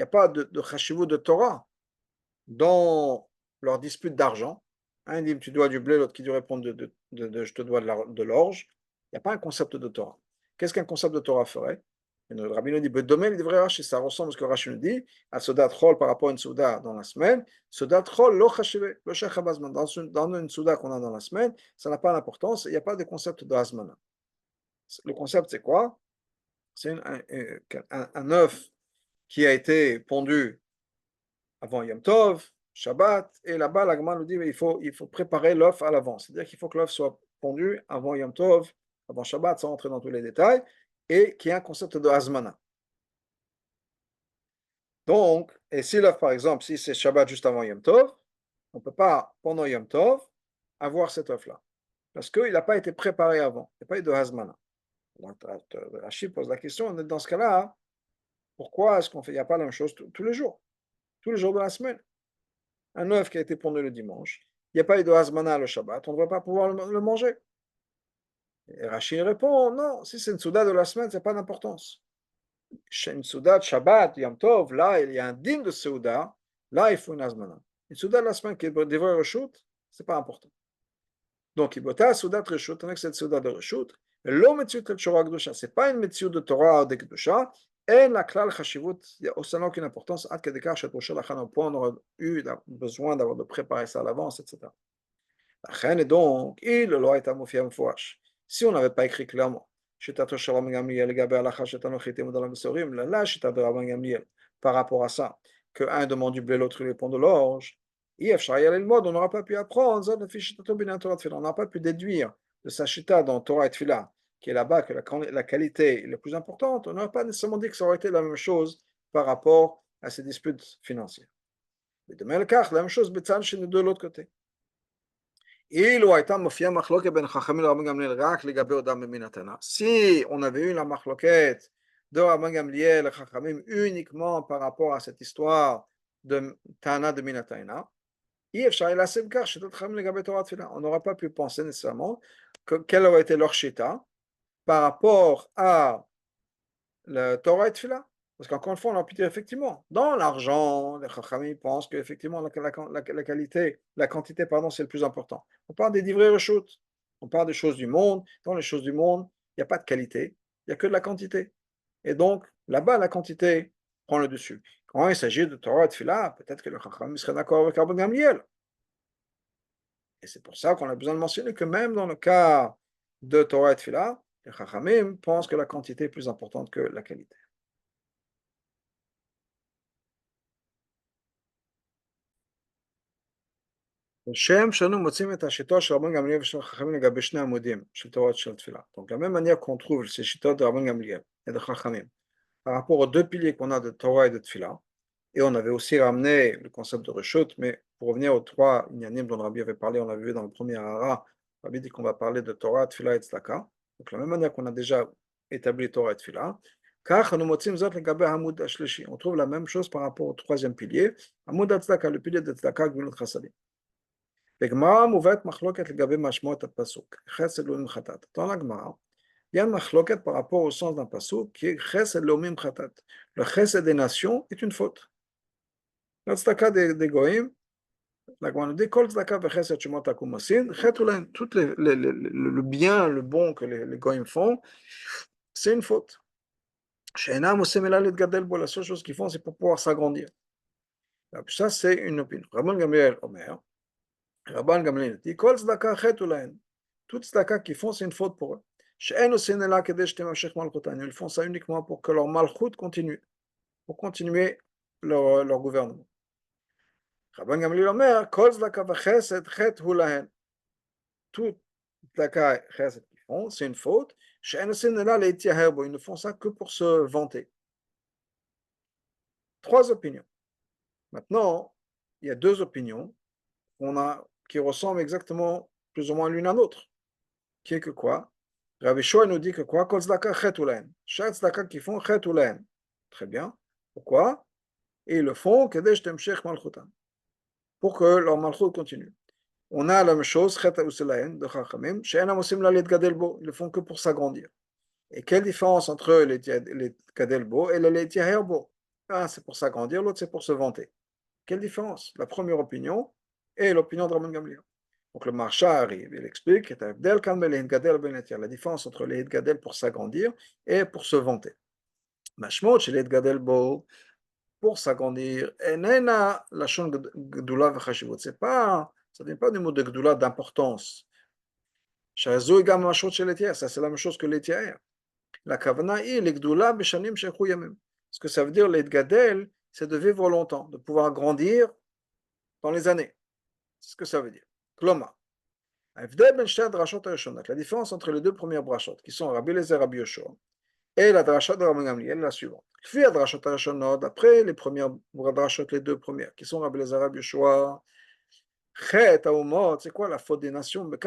a pas de chashivut de Torah dans leur dispute d'argent. Un dit tu dois du blé, l'autre qui lui répond je te dois de l'orge. Il n'y a pas un concept de Torah. Qu'est-ce qu'un concept de Torah ferait? Et le Rabbi nous dit, Bedomé, il devrait Rashi, ça ressemble à ce que Rashi nous dit, à Sodat Chol par rapport à une Souda dans la semaine. Sodat Chol, lo chashive, lo shechab azman. Dans une Souda qu'on a dans la semaine, ça n'a pas d'importance, il n'y a pas de concept de Hazmana. Le concept, c'est quoi? C'est un œuf qui a été pondu avant Yom Tov, Shabbat, et là-bas, la Gemara nous dit il faut préparer l'œuf à l'avance. C'est-à-dire qu'il faut que l'œuf soit pondu avant Yom Tov, avant Shabbat, sans rentrer dans tous les détails, et qu'il y ait un concept de Hazmana. Donc, et si l'œuf, par exemple, si c'est Shabbat juste avant Yom Tov, on ne peut pas, pendant Yom Tov, avoir cet œuf-là. Parce qu'il n'a pas été préparé avant. Il n'y a pas eu de Hazmana. Rachid pose la question, dans ce cas-là, pourquoi est-ce qu'on fait, il n'y a pas la même chose tous les jours, de la semaine? Un œuf qui a été pondu le dimanche, il n'y a pas eu de Hazmana le Shabbat, on ne devrait pas pouvoir le manger. Et Rachid répond, non, si c'est une souda de la semaine, ça n'a pas d'importance. Une souda de Shabbat, Yom Tov, là, il y a un dîme de souda, là, il faut une Hazmana. Une souda de la semaine qui est dévorée reshut, ce n'est pas important. Donc, il bota souda de reshut, avec cette souda de reshut, l'homme est de Torah Kedusha, ce n'est pas une métier de Torah de Kedusha, et la klal chashivut, il n'y a aussi aucune importance, à Kedekar, chez Rosh Hashanah, au point on aurait eu besoin d'avoir de préparer ça à l'avance, etc. Et donc, il le loi est à Mofiam Fouash. Si on n'avait pas écrit clairement, par rapport à ça, que un demande du blé, l'autre lui pond de l'orge, on n'aura pas pu apprendre, on n'aura pas pu déduire de sa chita dans Torah et Tfila, qui est là-bas, que la qualité est la plus importante, on n'aurait pas nécessairement dit que ça aurait été la même chose par rapport à ces disputes financières. Mais de même, la même chose, de l'autre côté. Si on avait eu la machloket de Rabban Gamliel et Chachamim uniquement par rapport à cette histoire de Tana de Minatayna, on n'aurait pas pu penser nécessairement quelle aurait été leur shita par rapport à le Torah et Tfila. Parce qu'encore une fois, on a pu dire effectivement, dans l'argent, les Chachamim pensent qu'effectivement la qualité, la quantité, pardon, c'est le plus important. On parle des livrets reshut, on parle des choses du monde. Dans les choses du monde, il n'y a pas de qualité, il n'y a que de la quantité. Et donc, là-bas, la quantité prend le dessus. Quand il s'agit de Torah et Tfila, peut-être que le Chachamim serait d'accord avec Rabban Gamliel. Et c'est pour ça qu'on a besoin de mentionner que même dans le cas de Torah et Tfila, les Chachamim pensent que la quantité est plus importante que la qualité. שהם שנו מוצאים את השיטות של רבן גמליאל ושל חכמים לגבי שני עמודים של תורת של תפילה. Donc la même manière qu'on trouve ces chitot de Rabban Gamliel et de Chachamim par rapport aux deux piliers qu'on a de Torah et de Tfila, et on avait aussi ramené le concept de Reshut, mais pour revenir aux trois inyanim dont Rabbi avait parlé, on l'avait vu dans le premier Hara, Rabbi dit qu'on va parler de Torah, Tfila et Tzedaka. Donc la même manière qu'on a déjà établi Torah et Tfila, car nous motzim zot legabe Hamoud Ashleshi. On trouve la même chose par rapport au troisième pilier, Hamoud Tzedaka, le pilier de Tzedaka, Gmilut Chasadim. בגמרא מובאת מחלוקת לגבי משמעות הפסוק, חסד לאומים חטאת. Dans la Gemara, il y a une מחלוקת par rapport au sens d'un pasuk qui est חסד לאומים חטאת. Le chesed des nations est une faute. La tzedaka des goïms, la Gemara nous dit, kol tzedaka vechesed shemot takum osin, chet ulein, tout le bien, le bon que les goïms font, c'est une faute. She'enam osem ela litgadel bo, la seule chose qu'ils font, c'est pour pouvoir s'agrandir. Ça, c'est une opinion. Rabban Gamliel Omer, Rabban Gamliel dit, kol tzedaka chet ulein, toute tzedaka qu'ils font, c'est une faute pour eux. She'en osin ela kedei shtemamshech malchutan, ils font ça uniquement pour que leur malchut continue, pour continuer leur gouvernement. Rabban Gamliel Omer, kol tzedaka vechesed chet hu lahen, toute tzedaka et chesed qu'ils font, c'est une faute. She'en osin ela leityaher bo, ils ne font ça que pour se vanter. Trois opinions. Maintenant, il y a deux opinions qui ressemblent exactement plus ou moins l'une à l'autre. Qui est que quoi? Rabbi Shoa nous dit que quoi? Kol tzedaka chet hu lahen. Chaque tzedaka qu'ils font, chet hu lahen. Très bien. Pourquoi? Et ils le font kedei shtemshech malchutan, pour que leur malchut continue. On a la même chose, chet uselahen de Chachamim, she'enam osim la litgadel bo, ils le font que pour s'agrandir. Et quelle différence entre les gadel bo et les lityaher bo? Un c'est pour s'agrandir, l'autre c'est pour se vanter. Quelle différence? La première opinion et l'opinion de Rabban Gamliel. Donc le Marsha arrive, il explique la différence entre les gadel pour s'agrandir et pour se vanter. Mashmot chez les Gadel Bo, pour s'agrandir, Enena Lashon Gdula Vechashivut. Ça ne vient pas du mot de Gdula d'importance. Shazo Gam Mashmot chez les tiers, ça c'est la même chose que les tiers. La Kavana est les Gdula Beshanim Shechu Yamim. Ce que ça veut dire, les Gadel, c'est de vivre longtemps, de pouvoir grandir dans les années. C'est ce que ça veut dire. Kloma. La différence entre les deux premières brachot, qui sont Rabbi Eliezer et Rabbi Yoshua, et la dracha de Rabbi Gamliel est la suivante. Après les premières drachot, les deux premières, qui sont Rabbi Eliezer et Rabbi Yoshua, Chet Haumot, c'est quoi la faute des nations? Et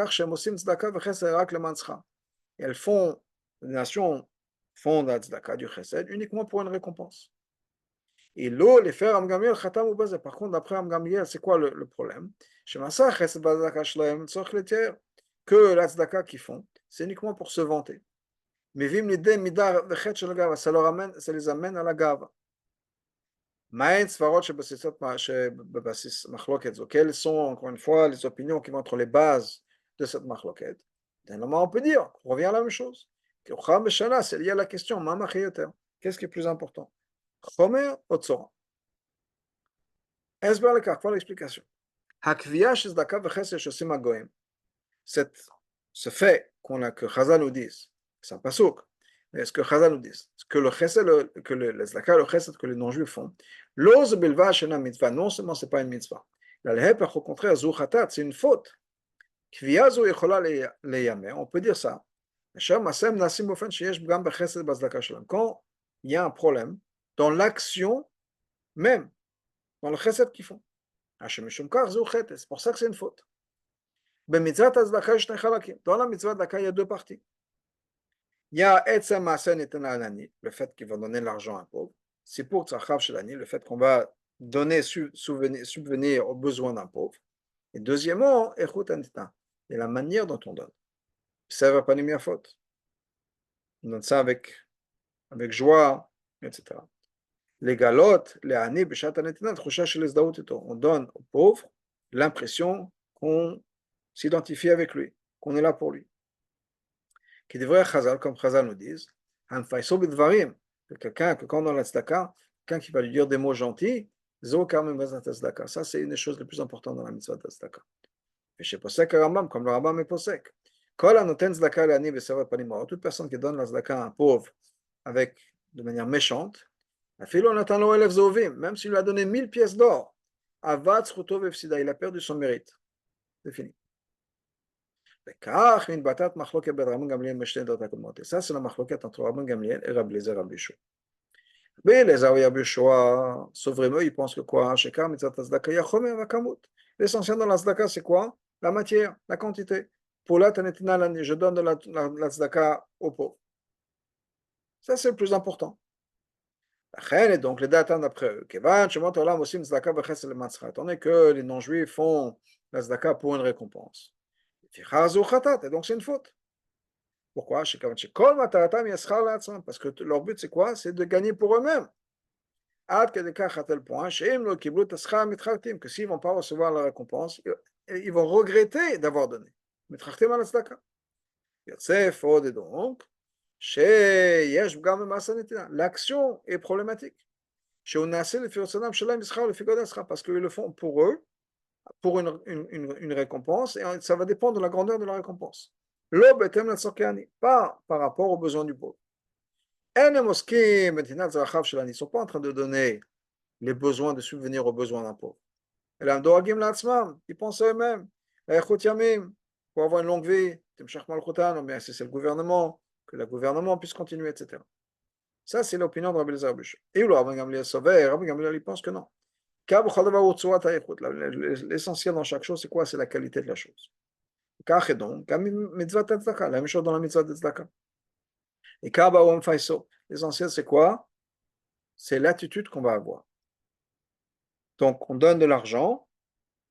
elles font, les nations font la tzedaka du chesed uniquement pour une récompense. Et l'eau, les faire Rabbi Gamliel, Khatam ou Bazé. Par contre, d'après Rabbi Gamliel, c'est quoi le problème? Que la tzedaka qu'ils font, c'est uniquement pour se vanter. Mais vim l'idée midar vechet shel gava, ça les amène à la gava. Quelles sont, encore une fois, les opinions qui vont être les bases de cette machloket? Normalement, on peut dire, on revient à la même chose. C'est lié à la question, qu'est-ce qui est plus important? Chomer ou tzora? Esber le cas, voilà l'explication. Ce fait que Chazal nous dise, c'est un pasouk, mais ce que Chazal nous dise, que le chesed, que le tzedaka, le chesed que les non-juifs font, l'ose bilva shena mitzvah, non seulement c'est pas une mitzvah, au contraire, zu chatat, c'est une faute. Kviyazu yechola leyamer, on peut dire ça. Quand il y a un problème dans l'action même, dans le chesed qu'ils font. C'est pour ça que c'est une faute. Dans la mitzvah tzedaka, il y a deux parties. Il y a le fait qu'il va donner l'argent à un pauvre. C'est pour tzarchav shelani, le fait qu'on va donner, subvenir aux besoins d'un pauvre. Et deuxièmement, echut anitna, et la manière dont on donne. Ça va pas nuire à faute. On donne ça avec joie, etc. Les galotes, les ani, b'shat anitina, tchusha shel ezdaut ito. On donne au pauvre l'impression qu'on s'identifie avec lui, qu'on est là pour lui. Qui devrait Chazal, comme Chazal nous disent, que quelqu'un, que quand on a la tzedaka, quelqu'un qui va lui dire des mots gentils, ça c'est une des choses les plus importantes dans la mitzvah de tzedaka. Et chez Posek Rambam, comme le Rambam est Posek, toute personne qui donne la tzedaka à un pauvre de manière méchante, même s'il lui a donné 1000 pièces d'or, il a perdu son mérite. C'est fini. Et ça, c'est la machloket entre Rabban Gamliel et Rabbi Eliezer et Rabbi Yoshua. Rabbi Eliezer et Rabbi Yoshua, sauf vraiment, ils pensent que quoi? L'essentiel dans la tzedaka, c'est quoi? La matière, la quantité. Pour la tanetina, je donne de la tzedaka aux pauvres. Ça, c'est le plus important. Et donc, les dates d'après eux. Étant donné que les non-juifs font la tzedaka pour une récompense. Et donc, c'est une faute. Pourquoi? Parce que leur but, c'est quoi? C'est de gagner pour eux-mêmes. À tel point que s'ils ne vont pas recevoir la récompense, ils vont regretter d'avoir donné. Donc, l'action est problématique. Parce qu'ils le font pour eux, pour une récompense, et ça va dépendre de la grandeur de la récompense. Pas par rapport aux besoins du pauvre. Ils ne sont pas en train de donner les besoins, de subvenir aux besoins d'un pauvre. Ils pensent à eux-mêmes. Pour avoir une longue vie, bien c'est le gouvernement, que le gouvernement puisse continuer, etc. Ça, c'est l'opinion de Rabbi Eliezer Rabbi. Et Rabbi Gamliel sauvé, Rabbi Gamliel, il pense que non. L'essentiel dans chaque chose, c'est quoi? C'est la qualité de la chose. Car et donc, la même chose dans la mitzvah de tzedaka. Et l'essentiel, c'est quoi? C'est l'attitude qu'on va avoir. Donc, on donne de l'argent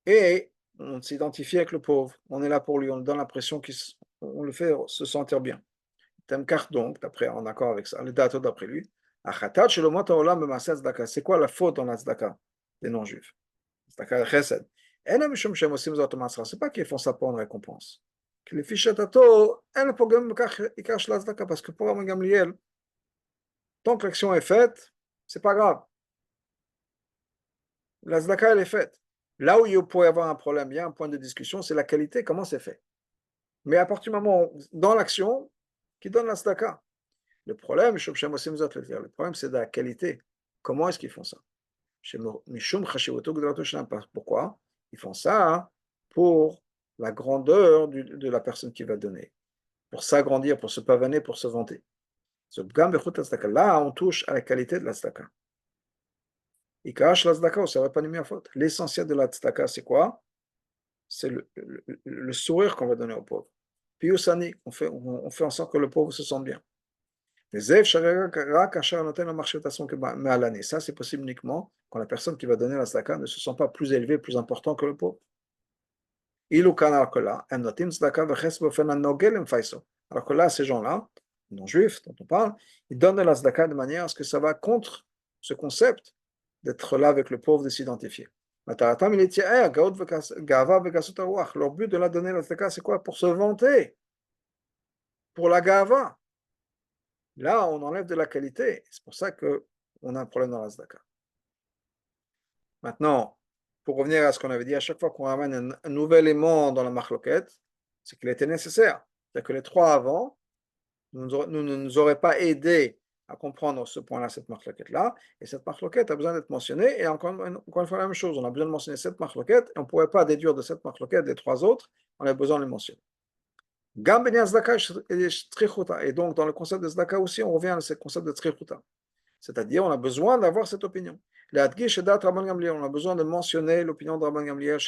et on s'identifie avec le pauvre. On est là pour lui, on lui donne l'impression qu'on le fait se sentir bien. Donc, d'après, en accord avec ça, le dato d'après lui, c'est quoi la faute dans la tzedaka des non-juifs? Tzedaka chesed. C'est pas qu'ils font ça pour une récompense. Que les fiches tato, parce que pour Rabban Gamliel, Tant que l'action est faite, c'est pas grave. La tzedaka, elle est faite. Là où il pourrait y avoir un problème, il y a un point de discussion, c'est la qualité, comment c'est fait. Mais à partir du moment où, dans l'action, qui donne la tzedaka. Le problème, le problème, c'est de la qualité. Comment est-ce qu'ils font ça? Pourquoi? Ils font ça pour la grandeur de la personne qui va donner, pour s'agrandir, pour se pavaner, pour se vanter. Là, on touche à la qualité de la tzedaka. L'essentiel de la tzedaka, c'est quoi? C'est le sourire qu'on va donner au pauvre. Piusani, on fait en sorte que le pauvre se sente bien. Ça, c'est possible uniquement quand la personne qui va donner la tzedaka ne se sent pas plus élevé, plus important que le pauvre. Alors que là, ces gens-là, non-juifs dont on parle, ils donnent la tzedaka de manière à ce que ça va contre ce concept d'être là avec le pauvre, de s'identifier. Leur but de la donner la tzedaka, c'est quoi? Pour se vanter, pour la gava. Là, on enlève de la qualité. C'est pour ça qu'on a un problème dans la tzedaka. Maintenant, pour revenir à ce qu'on avait dit, à chaque fois qu'on ramène un nouvel élément dans la marloquette, c'est qu'il était nécessaire. C'est-à-dire que les trois avant ne nous auraient pas aidé à comprendre ce point-là, cette marloquette-là. Et cette marloquette a besoin d'être mentionnée. Et encore une fois, la même chose. On a besoin de mentionner cette marloquette et on ne pourrait pas déduire de cette marloquette des trois autres. On a besoin de les mentionner. Et donc, dans le concept de tzedaka aussi, on revient à ce concept de tzrichuta. C'est-à-dire, on a besoin d'avoir cette opinion. On a besoin de mentionner l'opinion de Rabban Gamliel, que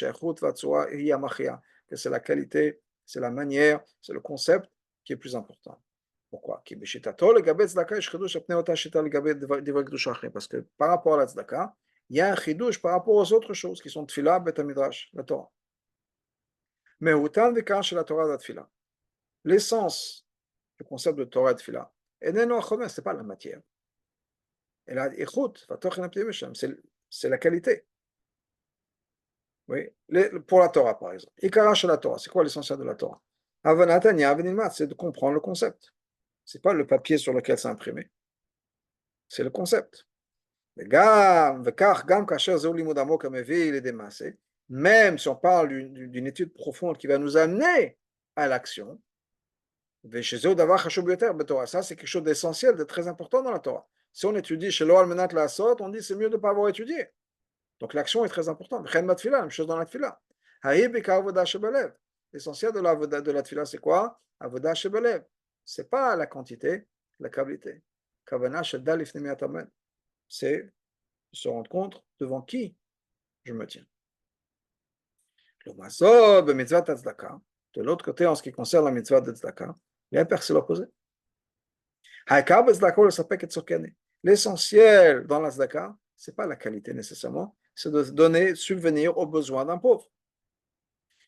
c'est la qualité, c'est la manière, c'est le concept qui est plus important. Pourquoi? Parce que par rapport à la tzedaka, il y a un chidouche par rapport aux autres choses qui sont tfila, bet midrash, la Torah. Mais autant de cas chez la Torah, la tfila. L'essence du concept de Torah et tfila, ce n'est pas la matière. C'est la qualité. Oui. Pour la Torah, par exemple. Ikara chez la Torah, c'est quoi l'essentiel de la Torah? C'est de comprendre le concept. Ce n'est pas le papier sur lequel c'est imprimé. C'est le concept. Même si on parle d'une étude profonde qui va nous amener à l'action, ça c'est quelque chose d'essentiel, de très important dans la Torah. Si on étudie chez l'Oal Menat la Asot, on dit c'est mieux de ne pas avoir étudié. Donc l'action est très importante. La même chose dans la tfila. L'essentiel de la tfila, c'est quoi? Avodah shebelev. Ce n'est pas la quantité, la qualité. C'est se rendre compte devant qui je me tiens. De l'autre côté, en ce qui concerne la mitzvah de tzedaka, c'est l'opposé. L'essentiel dans la tzedaka, ce n'est pas la qualité nécessairement, c'est de donner, subvenir aux besoins d'un pauvre.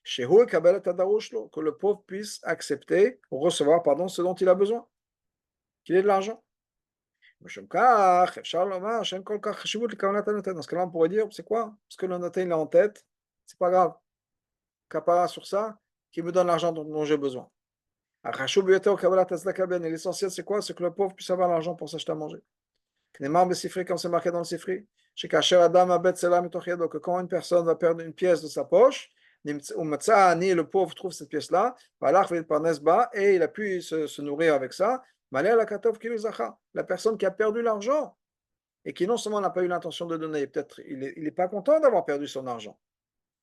Que le pauvre puisse accepter ou recevoir ce dont il a besoin, qu'il ait de l'argent. Dans ce cas-là, on pourrait dire, c'est quoi? Parce que le notaire il est en tête, c'est pas grave. Kapara sur ça, qui me donne l'argent dont j'ai besoin. L'essentiel, c'est quoi? C'est que le pauvre puisse avoir l'argent pour s'acheter à manger. Comme c'est marqué dans le Sifri, que quand une personne va perdre une pièce de sa poche, le pauvre trouve cette pièce-là, et il a pu se nourrir avec ça. La personne qui a perdu l'argent et qui non seulement n'a pas eu l'intention de donner, peut-être il n'est pas content d'avoir perdu son argent.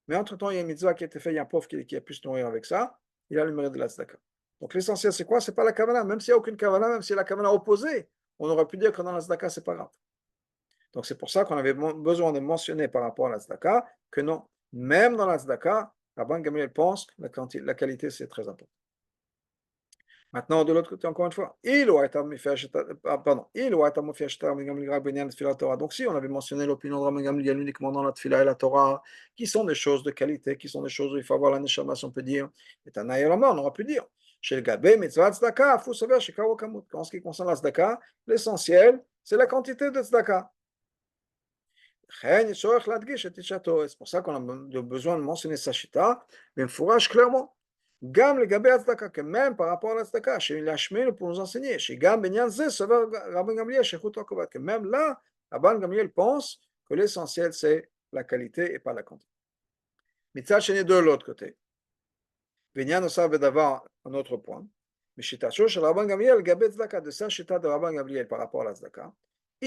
Mais entre-temps, il y a une mitzvah qui a été faite, il y a un pauvre qui a pu se nourrir avec ça, il a le mérite de la tzedaka. Donc l'essentiel, c'est quoi? C'est pas la kavanah. Même s'il n'y a aucune kavanah, même s'il y a la kavanah opposée, on aurait pu dire que dans la tzedaka, c'est pas grave. Donc c'est pour ça qu'on avait besoin de mentionner par rapport à la tzedaka que non, même dans la tzedaka, Rabban Gamliel pense que la qualité, c'est très important. Maintenant, de l'autre côté, encore une fois, donc si on avait mentionné l'opinion de Rabban Gamliel uniquement dans la tfila et la Torah, qui sont des choses de qualité, qui sont des choses où il faut avoir la neshama, si on peut dire, et Tanaï Lama, on aurait pu dire, chez le Gabé, mitzvah tzedaka, il faut savoir chez Karo Kamut. En ce qui concerne la tzedaka, l'essentiel, c'est la quantité de tzedaka. C'est pour ça qu'on a besoin de mentionner sa chita, mais il faut clairement. Gam le gabé Hatzdaka, que même par rapport à l'Hatzdaka, chez l'Hashmenu pour nous enseigner, chez Gam Benyan Zé, Rabban Gamliel, chez Chut Okovat, que même là, Rabban Gamliel pense que l'essentiel c'est la qualité et pas la quantité. Mitzad Sheni de l'autre côté. Benyan Osav Bedavar, un autre point. Mais Shitacho, chez Rabban Gamliel, Gabé Tzedaka, de ça, Shita de Rabban Gamliel par rapport à l'Hatzdaka. On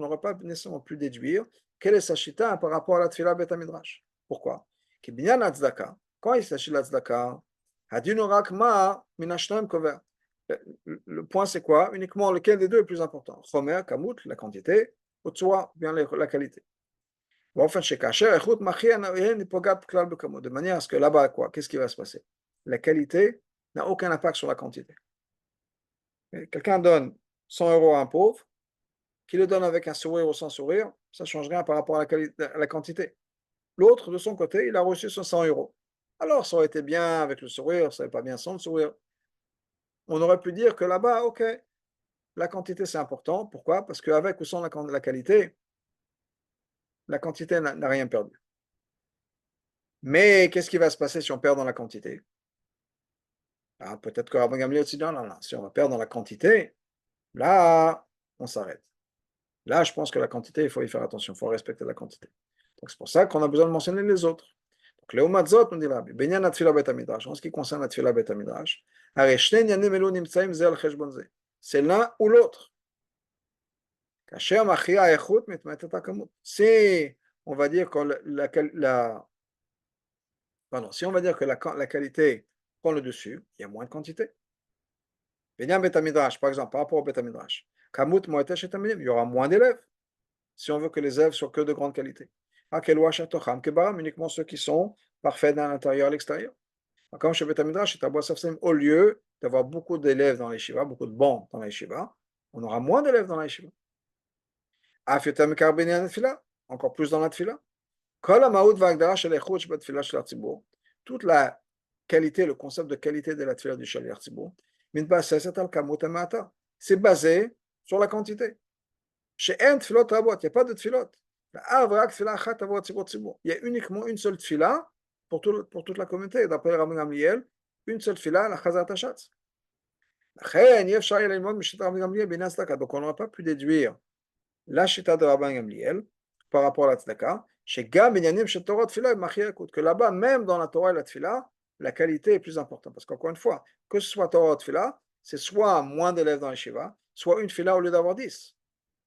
n'aurait pas nécessairement pu déduire quelle est sa chita par rapport à la tfila bet midrash. Pourquoi? Quand il s'agit de la tzedaka, le point c'est quoi? Uniquement lequel des deux est le plus important? Chomer, kamut, la quantité, ou tsua, bien la qualité. De manière à ce que là-bas, quoi, qu'est-ce qui va se passer? La qualité n'a aucun impact sur la quantité. Quelqu'un donne 100 euros à un pauvre, qui le donne avec un sourire ou sans sourire, ça ne change rien par rapport à la quantité. L'autre, de son côté, il a reçu 100 euros. Alors, ça aurait été bien avec le sourire, ça n'est pas bien sans le sourire. On aurait pu dire que là-bas, ok, la quantité c'est important. Pourquoi? Parce qu'avec ou sans la qualité, la quantité n'a rien perdu. Mais qu'est-ce qui va se passer si on perd dans la quantité? Ah, peut-être que Rabban Gamliel dit non, si on va perdre dans la quantité, là, on s'arrête. Là, je pense que la quantité, il faut y faire attention, il faut respecter la quantité. Donc, c'est pour ça qu'on a besoin de mentionner les autres. Donc, Léo Matzot, on dit là, Benyan Atfila Bet Amidrash, en ce qui concerne Atfila Bet Amidrash, c'est l'un ou l'autre. Si on va dire que si on va dire que la qualité prend le dessus, il y a moins de quantité. Benyan Bet Amidrash, par exemple, par rapport au Bet Amidrash, Kamut Moetesh et Tamidim, il y aura moins d'élèves. Si on veut que les élèves soient que de grande qualité. Uniquement ceux qui sont parfaits d'un l'intérieur à l'extérieur. Comme chez Beth Midrash, au lieu d'avoir beaucoup d'élèves dans les shivas, beaucoup de bons dans les shivas, on aura moins d'élèves dans les shivas. Encore plus dans la tfila. Toute la qualité, le concept de qualité de la tfila du shaliach tzibur, c'est basé sur la quantité. שאין תפילות רבות, il n'y a pas de תפילות. רק תפילה אחת תבוא ציבור. Il y a uniquement une seule tfila pour toute la communauté. D'après Rabban Gamliel, une seule tfila, la Chazat Hashatz. לכן, אי אפשר יהיה ללמוד משיטת רבן גמליאל בעניין צדקה. Donc, on n'aura pas pu déduire la chita de Rabban Gamliel par rapport à la tzedaka, שגם בעניינים של תורה תפילה היא מכריע יקוד. Que là-bas, même dans la Torah et la tfila, la qualité est plus importante. Parce qu'encore une fois, que ce soit Torah ou tfila, c'est soit moins d'élèves dans les shiva, soit une tfila au lieu d'avoir 10.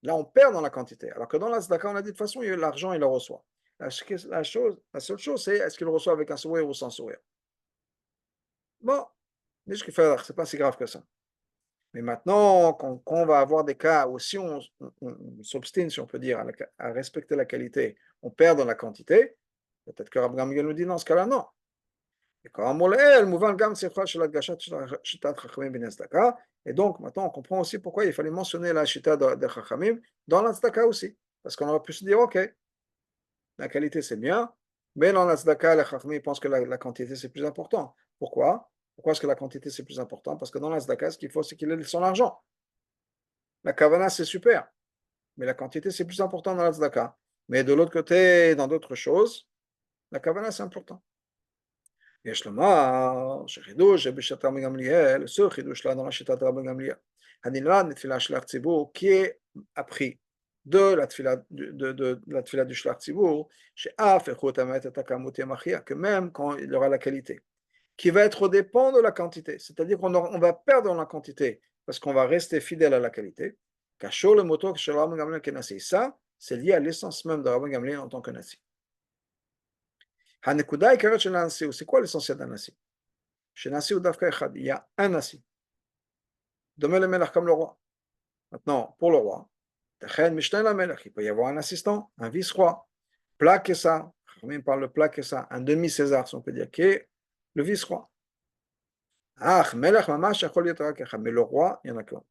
Là, on perd dans la quantité. Alors que dans la tzedaka, on a dit de toute façon, l'argent, il le reçoit. La seule chose, c'est est-ce qu'il le reçoit avec un sourire ou sans sourire. Bon, c'est pas si grave que ça. Mais maintenant, quand on va avoir des cas où si on s'obstine, si on peut dire, à respecter la qualité, on perd dans la quantité, peut-être que Rabban Gamliel nous dit dans ce cas-là, non. Et donc, maintenant, on comprend aussi pourquoi il fallait mentionner la chita de Chachamim dans la tzedaka aussi. Parce qu'on aurait pu se dire, ok, la qualité c'est bien, mais dans la tzedaka, les Chachamim pensent que la quantité c'est plus important. Pourquoi? Pourquoi est-ce que la quantité c'est plus important? Parce que dans la tzedaka, ce qu'il faut, c'est qu'il ait son argent. La kavana, c'est super, mais la quantité c'est plus important dans la tzedaka. Mais de l'autre côté, dans d'autres choses, la kavana c'est important. יש לומר שחידוש שבשיטת רבן גמליאל, ce חידוש là dans la שיטת רבן גמליאל, הנלמד מתפילה שליח ציבור, qui est appris de la tfila du שליח ציבור, שאף איכות האמת את הכמות ימחיה, que même quand il aura la qualité, qui va être au dépend de la quantité, c'est-à-dire qu'on va perdre dans la quantité, parce qu'on va rester fidèle à la qualité, קשור למותו של רבן גמליאל כנשיא, ça, c'est lié à l'essence même de רבן גמליאל en tant que nasi. C'est quoi l'essentiel d'un nasi? Chez Nasi ou Dafka Echad, il y a un nasi. Demain le melech comme le roi. Maintenant, pour le roi, il peut y avoir un assistant, un vice-roi. Plat Kessa, on parle de plat Kessa, un demi-César, si on peut dire, qui est le vice-roi. Mais le roi, il y en a qu'un.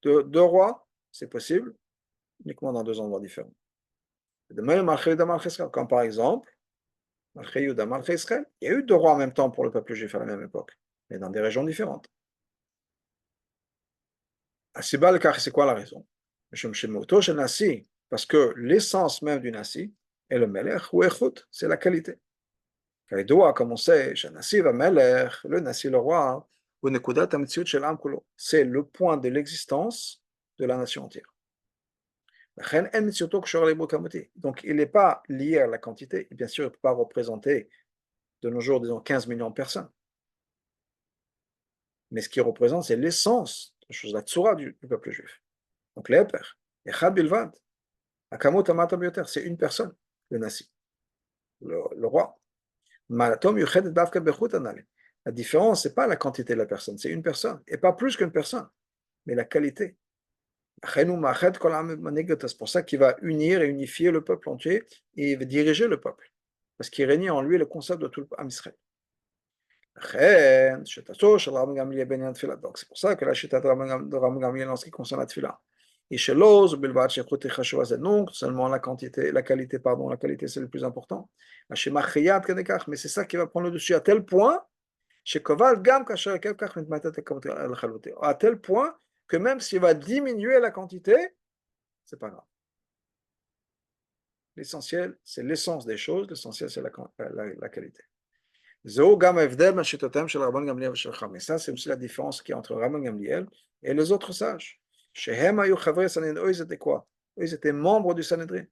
Deux rois, c'est possible, uniquement dans deux endroits différents. Comme par exemple, il y a eu deux rois en même temps pour le peuple juif à la même époque, mais dans des régions différentes. C'est quoi la raison? Parce que l'essence même du Nasi est le Melech ou Echut, c'est la qualité. Kaidoua, comme on sait, Nasi va Melech, le Nasi le roi, ou Nekudat Amtsiut Shel Am Kulo. C'est le point de l'existence de la nation entière. Donc, il n'est pas lié à la quantité. Bien sûr, il ne peut pas représenter de nos jours, disons, 15 millions de personnes. Mais ce qu'il représente, c'est l'essence, la tsura du peuple juif. Donc, l'Eper, Echad Bilvad, Akamot Amatam Yoter, c'est une personne, le Nasi, le roi. Malatom Yuched Davka Bechut Anale. La différence, ce n'est pas la quantité de la personne, c'est une personne, et pas plus qu'une personne, mais la qualité. C'est pour ça qu'il va unir et unifier le peuple entier et il va diriger le peuple. Parce qu'il réunit en lui le concept de tout le peuple Israël. Donc c'est pour ça que la chita de Rabban Gamliel en ce qui concerne la tefila. Donc seulement la quantité, la qualité, pardon, la qualité c'est le plus important. Mais c'est ça qui va prendre le dessus à tel point à tel point que même s'il va diminuer la quantité, c'est pas grave. L'essentiel, c'est l'essence des choses, l'essentiel, c'est la qualité. Et ça, c'est aussi la différence qu'il y a entre Rabban Gamliel et les autres sages. Eux, ils étaient quoi? Eux, ils étaient membres du Sanhedrin.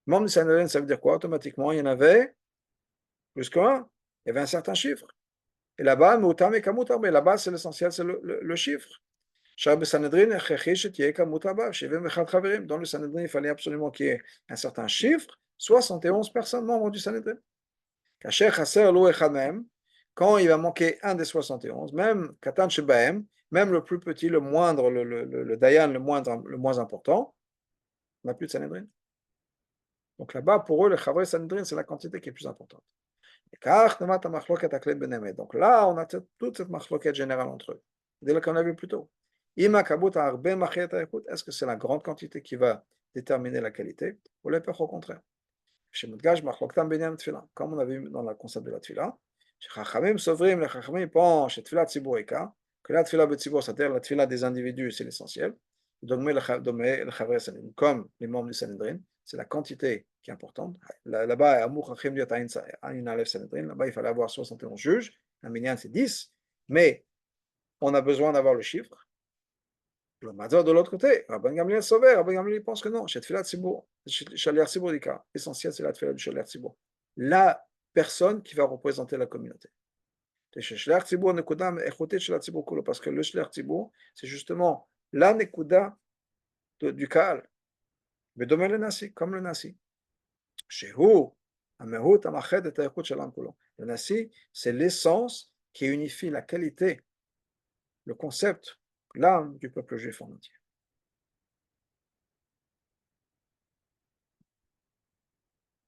Membres du Sanhedrin, ça veut dire quoi? Automatiquement, il y en avait plus qu'un. Il y avait un certain chiffre. Et là-bas, mais là-bas, c'est l'essentiel, c'est le chiffre. Dans le Sanhedrin, il fallait absolument qu'il y ait un certain chiffre, 71 personnes membres du Sanhedrin. Quand il va manquer un des 71, même Katan Shebahem, même le plus petit, le moindre, le Dayan, le moins important, on n'a plus de Sanhedrin. Donc là-bas, pour eux, le Chavre Sanhedrin, c'est la quantité qui est plus importante. Donc là, on a toute cette machloket générale entre eux. Dès qu'on a vu plus tôt. Est-ce que c'est la grande quantité qui va déterminer la qualité ou le au contraire? Comme on a vu dans le concept de la tefila, les Chachamim pensent que la tefila b'tzibur, c'est-à-dire la tefila des individus, c'est l'essentiel. Comme les membres du Sanhedrin, c'est la quantité qui est importante. Là-bas, là-bas, il fallait avoir 71 juges. Un minyan, c'est 10. Mais on a besoin d'avoir le chiffre. Le mazor de l'autre côté, Rabban Gamliel sauvé, Rabban Gamliel pense que non, l'essentiel c'est la tefila du Shaliach Tzibur. La personne qui va représenter la communauté. Parce que le Shaliach Tzibur, c'est justement la nekuda du Kaal. Le Nasi, comme le Nasi. Le Nasi, c'est l'essence qui unifie la qualité, le concept, l'âme du peuple juif en entier.